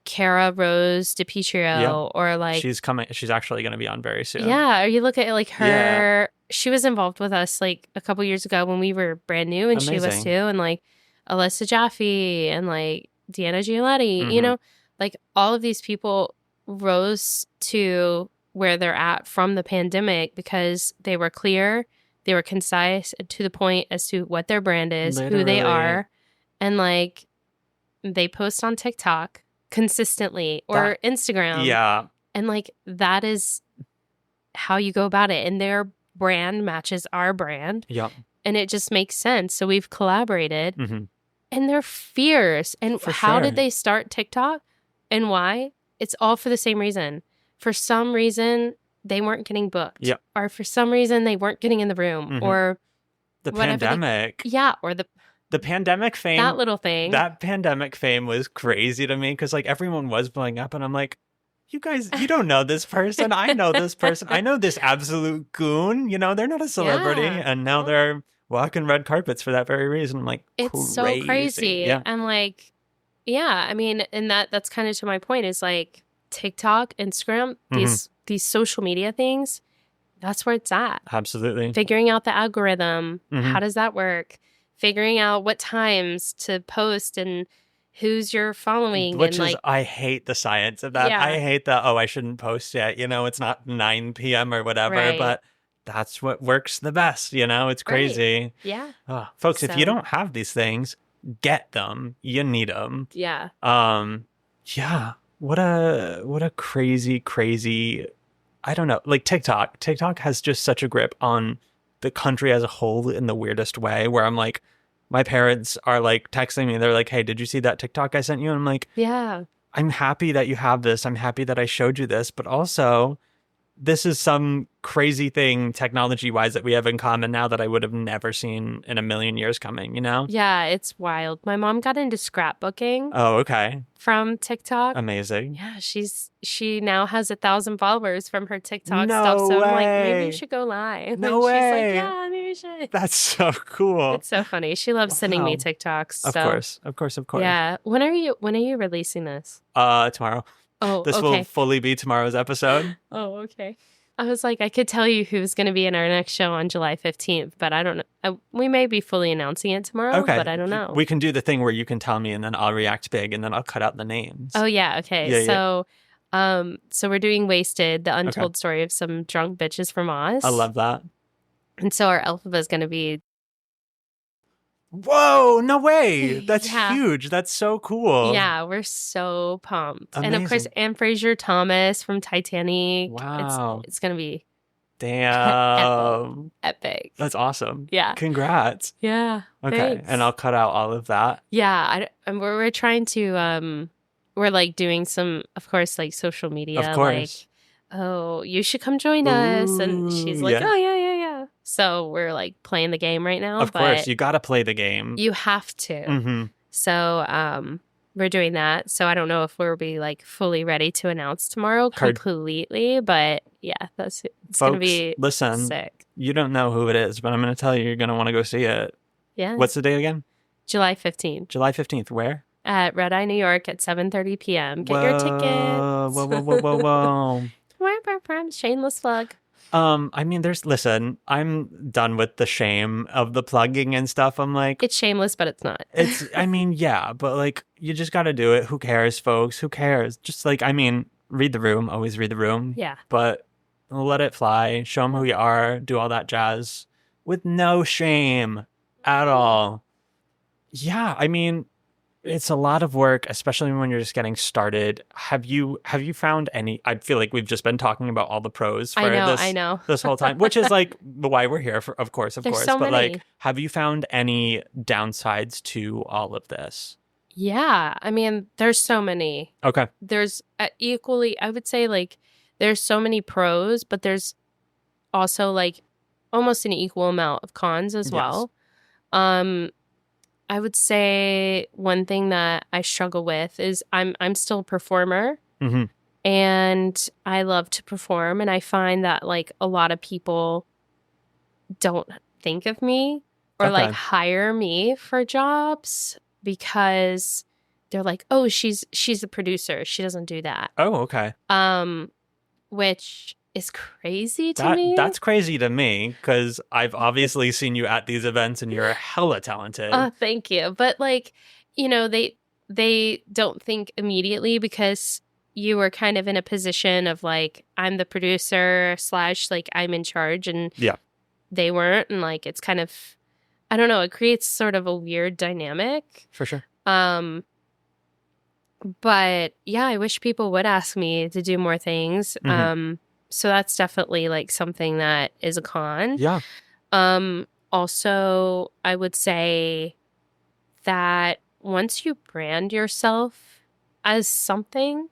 Cara Rose DiPietro or like... She's actually going to be on very soon. Yeah, or you look at like her... She was involved with us like a couple years ago when we were brand new and Amazing. She was too. And like Alyssa Jaffe and like Deanna Giolletti, you know, like all of these people rose to where they're at from the pandemic because they were clear, they were concise and to the point as to what their brand is, who they are. And like they post on TikTok consistently or Instagram. Yeah. And like that is how you go about it. And their brand matches our brand. Yeah. And it just makes sense. So we've collaborated and they're fierce. And how did they start TikTok and why? It's all for the same reason. For some reason, they weren't getting booked. Yep. Or for some reason, they weren't getting in the room. Or the pandemic. Or the pandemic fame. That little thing. That pandemic fame was crazy to me because like everyone was blowing up and I'm like, you guys, you don't know this person. I know this person. I know this absolute goon. You know, they're not a celebrity. And now they're walking red carpets for that very reason. I'm like, it's so crazy. Yeah. And like, yeah, I mean, and that's kind of to my point is like TikTok, Instagram, these social media things, that's where it's at. Absolutely. Figuring out the algorithm. How does that work? Figuring out what times to post and who's you're following. Which and is, like, I hate the science of that. Yeah. I hate the, I shouldn't post yet. You know, it's not 9 p.m. or whatever, but that's what works the best. You know, it's crazy. Yeah. Folks, if you don't have these things, get them. You need them. Yeah. Yeah. What a crazy, I don't know, like TikTok. TikTok has just such a grip on the country as a whole in the weirdest way, where I'm like, my parents are like texting me. They're like, hey, did you see that TikTok I sent you? And I'm like, Yeah. I'm happy that you have this. I'm happy that I showed you this, but also this is some crazy thing technology wise that we have in common now that I would have never seen in a million years coming, you know? Yeah, it's wild. My mom got into scrapbooking Oh, okay. from TikTok. Amazing. Yeah, she now has 1,000 followers from her TikTok No stuff. So I'm like, maybe way. you should go live. No and way. she's like, yeah, maybe you should. That's so cool. It's so funny. She loves sending me Wow. TikToks. Of course. Yeah. When are you releasing this? Tomorrow. Oh, This okay. will fully be tomorrow's episode. Oh, okay. I was like, I could tell you who's going to be in our next show on July 15th, but I don't know. We may be fully announcing it tomorrow, Okay. but I don't know. We can do the thing where you can tell me and then I'll react big and then I'll cut out the names. Oh, yeah. Okay. Yeah, So we're doing Wasted, the untold story of some drunk bitches from Oz. I love that. And so our alphabet is going to be... Whoa, no way. That's Yeah. huge. That's so cool. Yeah, we're so pumped. And of course, Amazing. Anne Fraser Thomas from Titanic. Wow. It's going to be Damn. epic. That's awesome. Yeah. Congrats. Yeah. Okay. Thanks. And I'll cut out all of that. Yeah. And we're trying to, we're like doing some, of course, like social media. Of course. Like, oh, you should come join us. And she's like, yeah. oh, yeah. So we're like playing the game right now. Of course. You got to play the game. You have to. Mm-hmm. So we're doing that. So I don't know if we'll be like fully ready to announce tomorrow completely, but yeah, it's going to be listen, sick. You don't know who it is, but I'm going to tell you, you're going to want to go see it. Yeah. What's the date again? July 15th. July 15th. Where? At Red Eye, New York at 7:30 p.m. Get your tickets. Whoa. Shameless plug. I mean, listen, I'm done with the shame of the plugging and stuff. I'm like, It's shameless, but it's not. I mean, yeah, but like, you just got to do it. Who cares, folks? Who cares? Just like, I mean, read the room, always read the room. Yeah. But let it fly, show them who you are, do all that jazz with no shame at all. Yeah, I mean, it's a lot of work, especially when you're just getting started. Have you found any? I feel like we've just been talking about all the pros for I know. this whole time, which is like why we're here, of course. There's But so many. like, have you found any downsides to all of this? Yeah. I mean, there's so many. Okay. There's equally, I would say, like, there's so many pros, but there's also like almost an equal amount of cons as well. I would say one thing that I struggle with is I'm still a performer, Mm-hmm. and I love to perform, and I find that like a lot of people don't think of me or like hire me for jobs because they're like, oh, she's a producer, she doesn't do that. Oh, okay. Which is crazy to me. That's crazy to me because I've obviously seen you at these events and you're hella talented. Oh, thank you. But like, you know, they don't think immediately because you were kind of in a position of like, I'm the producer / like I'm in charge, and they weren't. And like, it's kind of, I don't know, it creates sort of a weird dynamic. For sure. But yeah, I wish people would ask me to do more things. Mm-hmm. So that's definitely like something that is a con. Yeah. Also, I would say that once you brand yourself as something,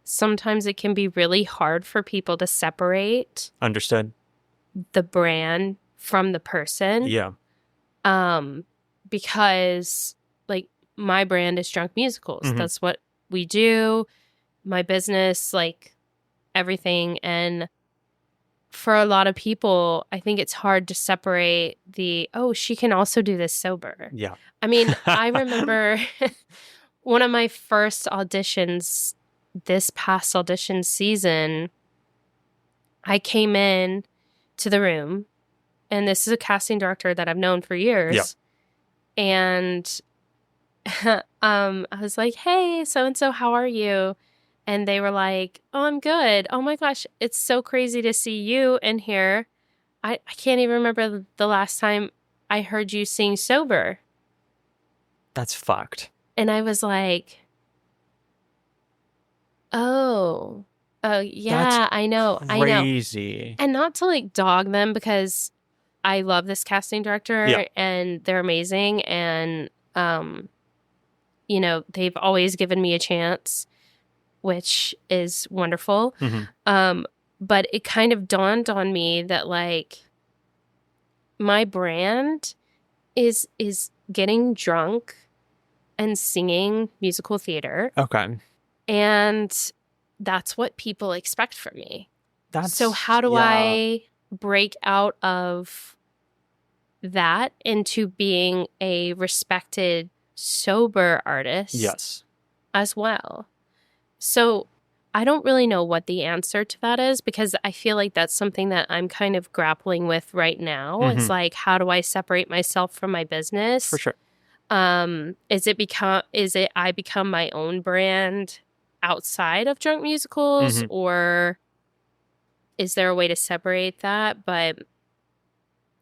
sometimes it can be really hard for people to separate Understood. the brand from the person. Yeah. Because like my brand is Drunk Musicals. Mm-hmm. That's what we do. My business, like everything. And for a lot of people, I think it's hard to separate she can also do this sober. Yeah. I mean, I remember one of my first auditions, this past audition season, I came in to the room, and this is a casting director that I've known for years. Yeah. And I was like, hey, so-and-so, how are you? And they were like, oh, I'm good. Oh my gosh, it's so crazy to see you in here. I can't even remember the last time I heard you sing sober. That's fucked. And I was like, oh, yeah, I know. Crazy. And not to like dog them, because I love this casting director and they're amazing. And, you know, they've always given me a chance, which is wonderful. But it kind of dawned on me that like my brand is getting drunk and singing musical theater. Okay. And that's what people expect from me. So how do I break out of that into being a respected, sober artist as well? So I don't really know what the answer to that is, because I feel like that's something that I'm kind of grappling with right now. It's like, how do I separate myself from my business? For sure. Is it I become my own brand outside of drunk musicals, or is there a way to separate that? But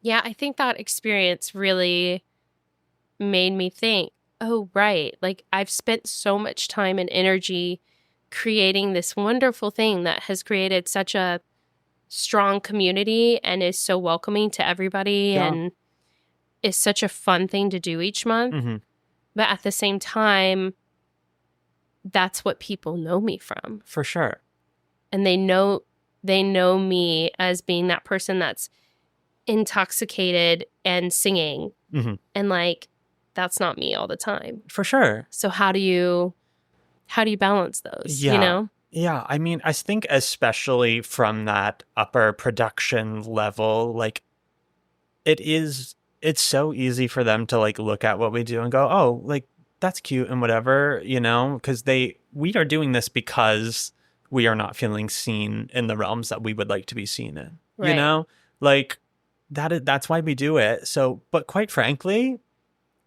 yeah, I think that experience really made me think, oh, right. Like, I've spent so much time and energy creating this wonderful thing that has created such a strong community and is so welcoming to everybody and is such a fun thing to do each month. But at the same time, that's what people know me from. For sure. And they know me as being that person that's intoxicated and singing. And like, that's not me all the time. For sure. So how do you balance those, you know? Yeah, I mean, I think especially from that upper production level, like it's so easy for them to like look at what we do and go, oh, like that's cute and whatever, you know, because we are doing this because we are not feeling seen in the realms that we would like to be seen in, you know, like that's why we do it. So, but quite frankly,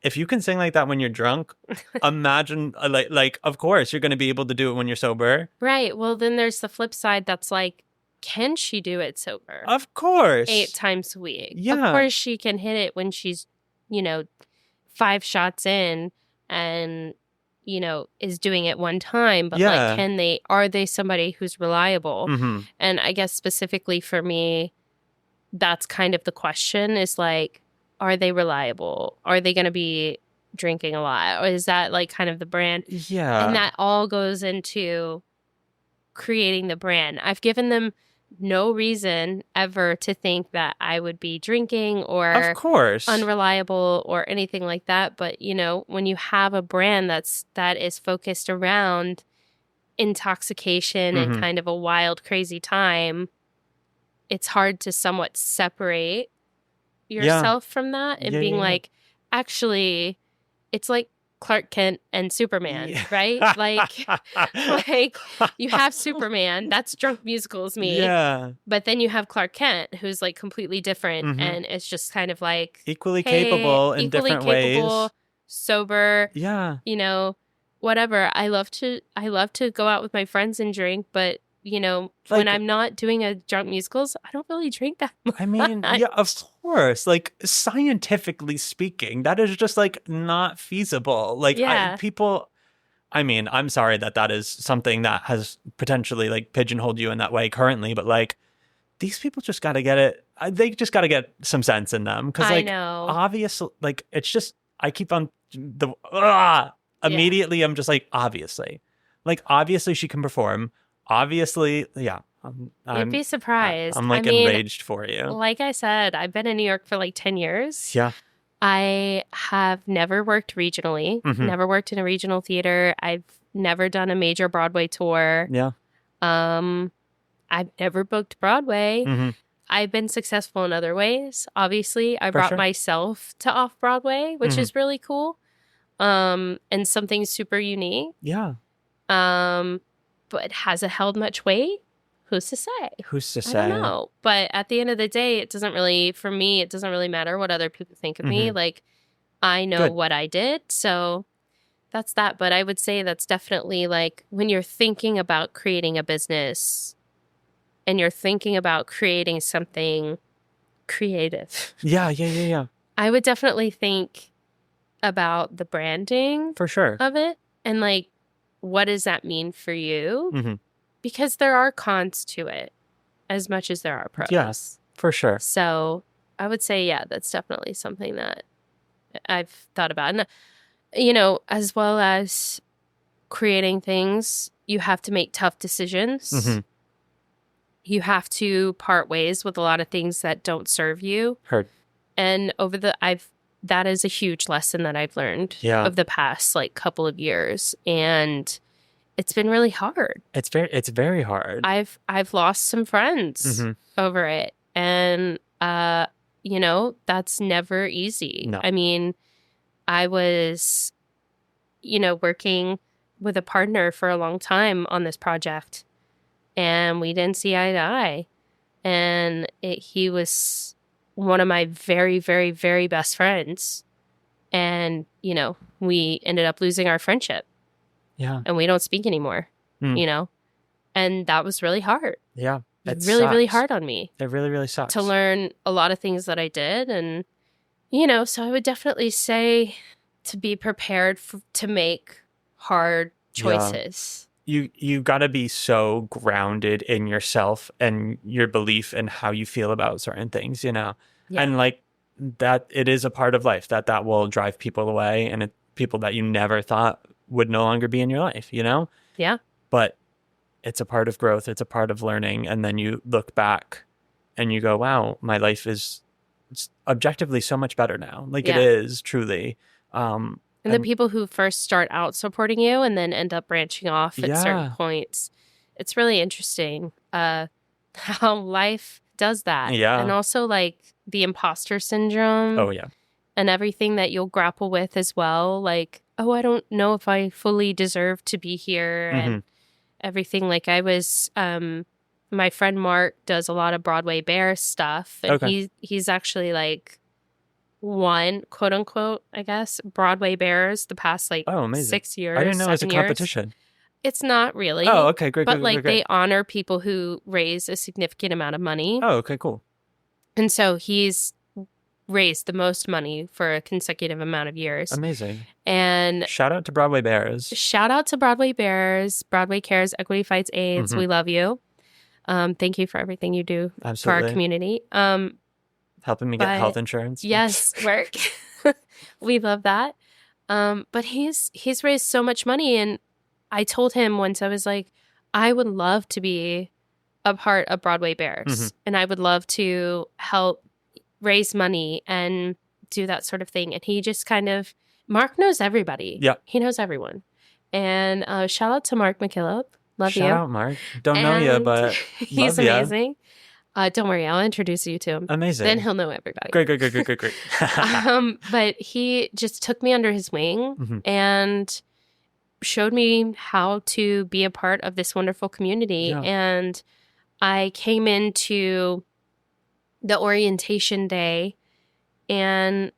if you can sing like that when you're drunk, imagine like of course you're going to be able to do it when you're sober. Right. Well, then there's the flip side that's like, can she do it sober? Of course. 8 times a week. Yeah. Of course she can hit it when she's, you know, 5 shots in and, you know, is doing it one time. But like, are they somebody who's reliable? And I guess specifically for me, that's kind of the question, is like, are they reliable? Are they going to be drinking a lot? Or is that like kind of the brand? Yeah. And that all goes into creating the brand. I've given them no reason ever to think that I would be drinking or of course unreliable or anything like that. But, you know, when you have a brand that is focused around intoxication and kind of a wild, crazy time, it's hard to somewhat separate yourself from that and being like, actually, it's like Clark Kent and Superman, right? Like you have Superman, that's drunk musicals me. Yeah. But then you have Clark Kent, who's like completely different and it's just kind of like equally capable in different ways. Sober. Yeah. You know, whatever. I love to go out with my friends and drink, but you know, like, when I'm not doing a drunk musicals, I don't really drink that much. I mean, yeah, of course. Like, scientifically speaking, that is just, like, not feasible. Like, I mean, I'm sorry that is something that has potentially, like, pigeonholed you in that way currently, but, like, these people just got to get it. They just got to get some sense in them. Because, like, obviously, like, it's just, I keep on immediately, I'm just like, obviously. Like, obviously she can perform. Obviously, yeah. You'd be surprised. I'm like enraged for you. Like I said, I've been in New York for like 10 years. Yeah. I have never worked regionally, never worked in a regional theater. I've never done a major Broadway tour. Yeah. I've never booked Broadway. I've been successful in other ways. Obviously, I brought myself to off-Broadway, which is really cool. And something super unique. Yeah. But has it held much weight? Who's to say? I don't know. But at the end of the day, for me, it doesn't really matter what other people think of me. Like, I know what I did. So that's that. But I would say that's definitely like when you're thinking about creating a business and you're thinking about creating something creative. Yeah. I would definitely think about the branding For sure. of it and like what does that mean for you? Mm-hmm. Because there are cons to it as much as there are pros. Yes, for sure. So I would say, yeah, that's definitely something that I've thought about. And, you know, as well as creating things, you have to make tough decisions. Mm-hmm. You have to part ways with a lot of things that don't serve you. Heard. And that is a huge lesson that I've learned of the past like couple of years. And it's been really hard. It's very hard. I've lost some friends over it. And you know, that's never easy. No. I mean, I was, you know, working with a partner for a long time on this project and we didn't see eye to eye. And he was one of my very, very, very best friends. And, you know, we ended up losing our friendship. Yeah. And we don't speak anymore, you know? And that was really hard. Yeah. It really, really hard on me. It really, really sucks. To learn a lot of things that I did. And, you know, so I would definitely say to be prepared to make hard choices. Yeah. You got to be so grounded in yourself and your belief and how you feel about certain things, you know? Yeah. And like that, it is a part of life that will drive people away and people that you never thought would no longer be in your life, you know? Yeah. But it's a part of growth. It's a part of learning. And then you look back and you go, wow, my life is objectively so much better now. Like it is truly. And the people who first start out supporting you and then end up branching off at certain points. It's really interesting how life does that. Yeah. And also like the imposter syndrome. Oh, yeah. And everything that you'll grapple with as well. Like, oh, I don't know if I fully deserve to be here. And everything. Like I was, my friend Mark does a lot of Broadway Bear stuff. And he's actually like won, quote unquote, I guess, Broadway Bears the past like 6 years. I didn't know it was a competition. It's not really. Oh, okay, great. But like they honor people who raise a significant amount of money. Oh, okay, cool. And so he's raised the most money for a consecutive amount of years. Amazing. And shout out to Broadway Bears. Shout out to Broadway Bears. Broadway Cares, Equity Fights AIDS. We love you. Thank you for everything you do for our community. Helping me get health insurance. Yes, work. We love that. But he's raised so much money. And I told him once, I was like, I would love to be a part of Broadway Bears. And I would love to help raise money and do that sort of thing. And he just kind of, Mark knows everybody. Yeah. He knows everyone. And shout out to Mark McKillop. Love you. Shout out, Mark. Don't know you, but he's amazing. Don't worry, I'll introduce you to him. Amazing. Then he'll know everybody. Great. But he just took me under his wing and showed me how to be a part of this wonderful community. Yeah. And I came into the orientation day and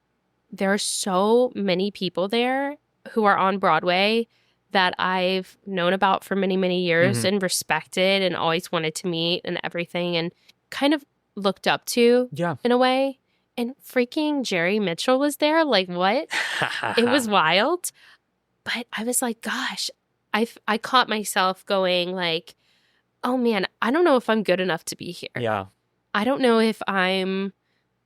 there are so many people there who are on Broadway that I've known about for many, many years and respected and always wanted to meet and everything and kind of looked up to in a way. And freaking Jerry Mitchell was there. Like, what? It was wild. But I was like, gosh, I caught myself going like, oh man, I don't know if I'm good enough to be here. Yeah. I don't know if I'm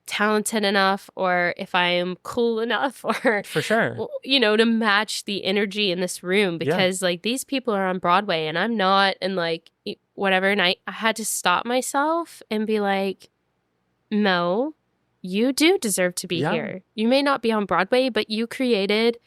talented enough or if I'm cool enough or for sure, you know, to match the energy in this room because like these people are on Broadway and I'm not and like whatever. And I had to stop myself and be like, no, you do deserve to be here. You may not be on Broadway, but you created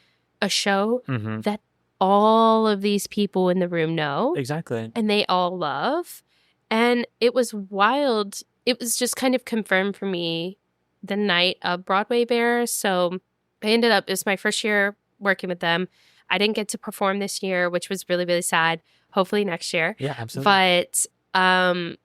a show that all of these people in the room know. Exactly. And they all love. And it was wild. It was just kind of confirmed for me the night of Broadway Bear. So I ended up, it was my first year working with them. I didn't get to perform this year, which was really, really sad. Hopefully next year. Yeah, absolutely. But I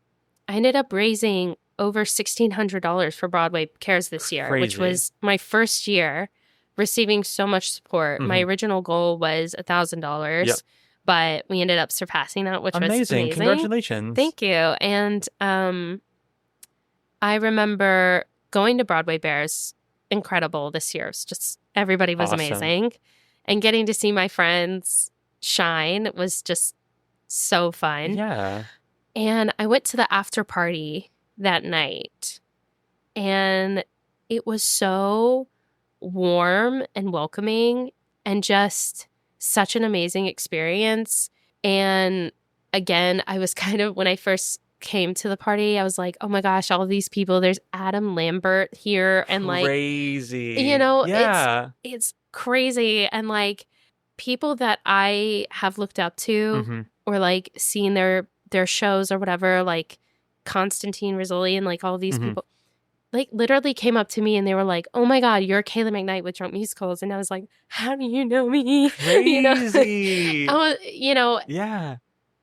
ended up raising over $1,600 for Broadway Cares this year, which was my first year receiving so much support. My original goal was $1,000. But we ended up surpassing that, which was amazing. Congratulations. Thank you. And I remember going to Broadway Bears incredible this year. It was just everybody was Awesome. amazing. And getting to see my friends shine was just so fun. Yeah. And I went to the after party that night, and it was so warm and welcoming and just such an amazing experience. And again, I was kind of, when I first came to the party, I was like, oh my gosh, all of these people, there's Adam Lambert here. And like, crazy. you know, yeah. it's crazy. And like people that I have looked up to or like seen their shows or whatever, like Constantine Rizzoli and like all these people, like literally came up to me and they were like, oh my God, you're Kaylee MacKnight with Drunk Musicals. And I was like, how do you know me? Crazy. Yeah.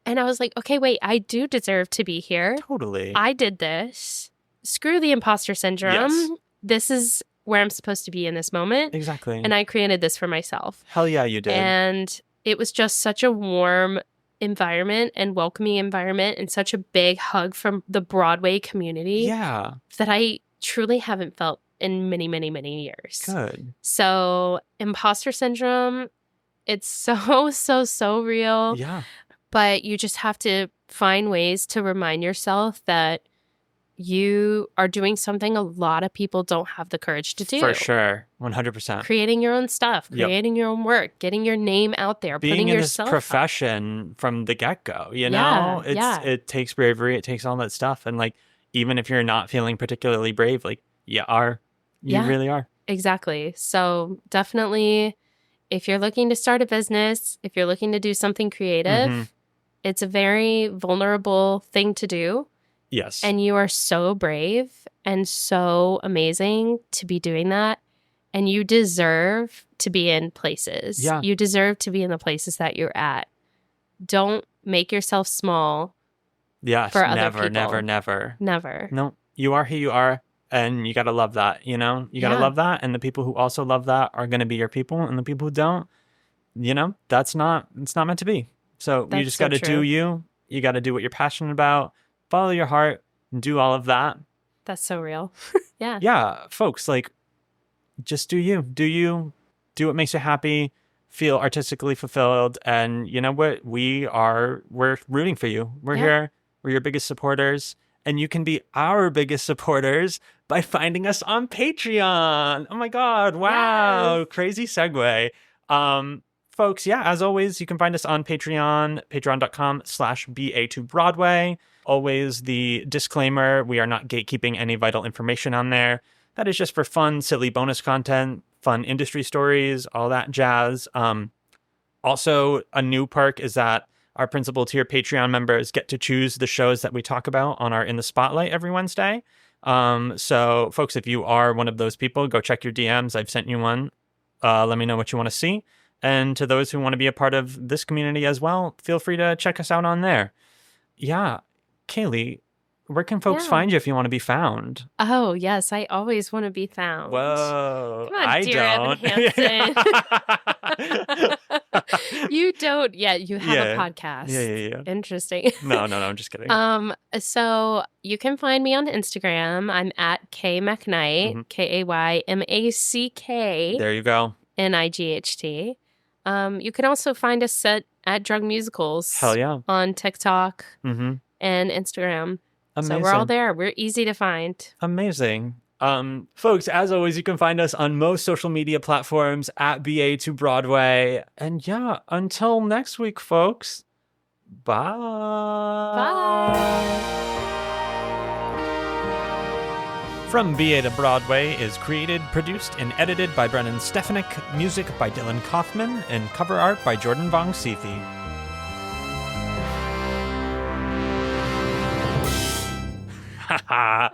And I was like, okay, wait, I do deserve to be here. Totally. I did this. Screw the imposter syndrome. Yes. This is where I'm supposed to be in this moment. Exactly. And I created this for myself. Hell yeah, you did. And it was just such a warm environment and welcoming environment and such a big hug from the Broadway community that I truly haven't felt in many, many, many years. Good. So imposter syndrome, it's so real. Yeah. But you just have to find ways to remind yourself that you are doing something a lot of people don't have the courage to do. For sure. 100%. Creating your own stuff, creating your own work, getting your name out there, being putting in yourself this profession from the get-go, you know? It takes bravery, it takes all that stuff. And like, even if you're not feeling particularly brave, like you really are. Exactly. So definitely, if you're looking to start a business, if you're looking to do something creative, it's a very vulnerable thing to do. Yes. And you are so brave and so amazing to be doing that. And you deserve to be in places. Yeah. You deserve to be in the places that you're at. Don't make yourself small. Yes. For other Never. people. Never. No, you are who you are. And you got to love that, you know? You got to love that. And the people who also love that are going to be your people. And the people who don't, you know, it's not meant to be. So you just got to do you. You got to do what you're passionate about. Follow your heart and do all of that. That's so real. Yeah. Yeah, folks, like, just do you. Do what makes you happy. Feel artistically fulfilled. And you know what? We're rooting for you. We're here. We're your biggest supporters. And you can be our biggest supporters by finding us on Patreon. Oh my God. Wow. Yes. Crazy segue. Folks, as always, you can find us on Patreon, patreon.com/BA2Broadway. Always the disclaimer, we are not gatekeeping any vital information on there. That is just for fun, silly bonus content, fun industry stories, all that jazz. Also, a new perk is that our principal tier Patreon members get to choose the shows that we talk about on our In the Spotlight every Wednesday. So, folks, if you are one of those people, go check your DMs. I've sent you one. Let me know what you want to see. And to those who want to be a part of this community as well, feel free to check us out on there. Yeah. Kaylee, where can folks find you if you want to be found? Oh, yes. I always want to be found. Whoa. Come on, I dear don't. Evan Hansen. You don't yet. You have a podcast. Yeah. Interesting. No, I'm just kidding. So you can find me on Instagram. I'm at Kay MacKnight, KayMack. There you go. NIGHT. You can also find us at Drunk Musicals. Hell yeah. On TikTok and Instagram. Amazing. So we're all there. We're easy to find. Amazing. Folks, as always, you can find us on most social media platforms at BA2Broadway. And until next week, folks. Bye. Bye. From BA to Broadway is created, produced, and edited by Brennan Stefanik, music by Dylan Kaufman, and cover art by Jordan Vongsithi. Ha ha.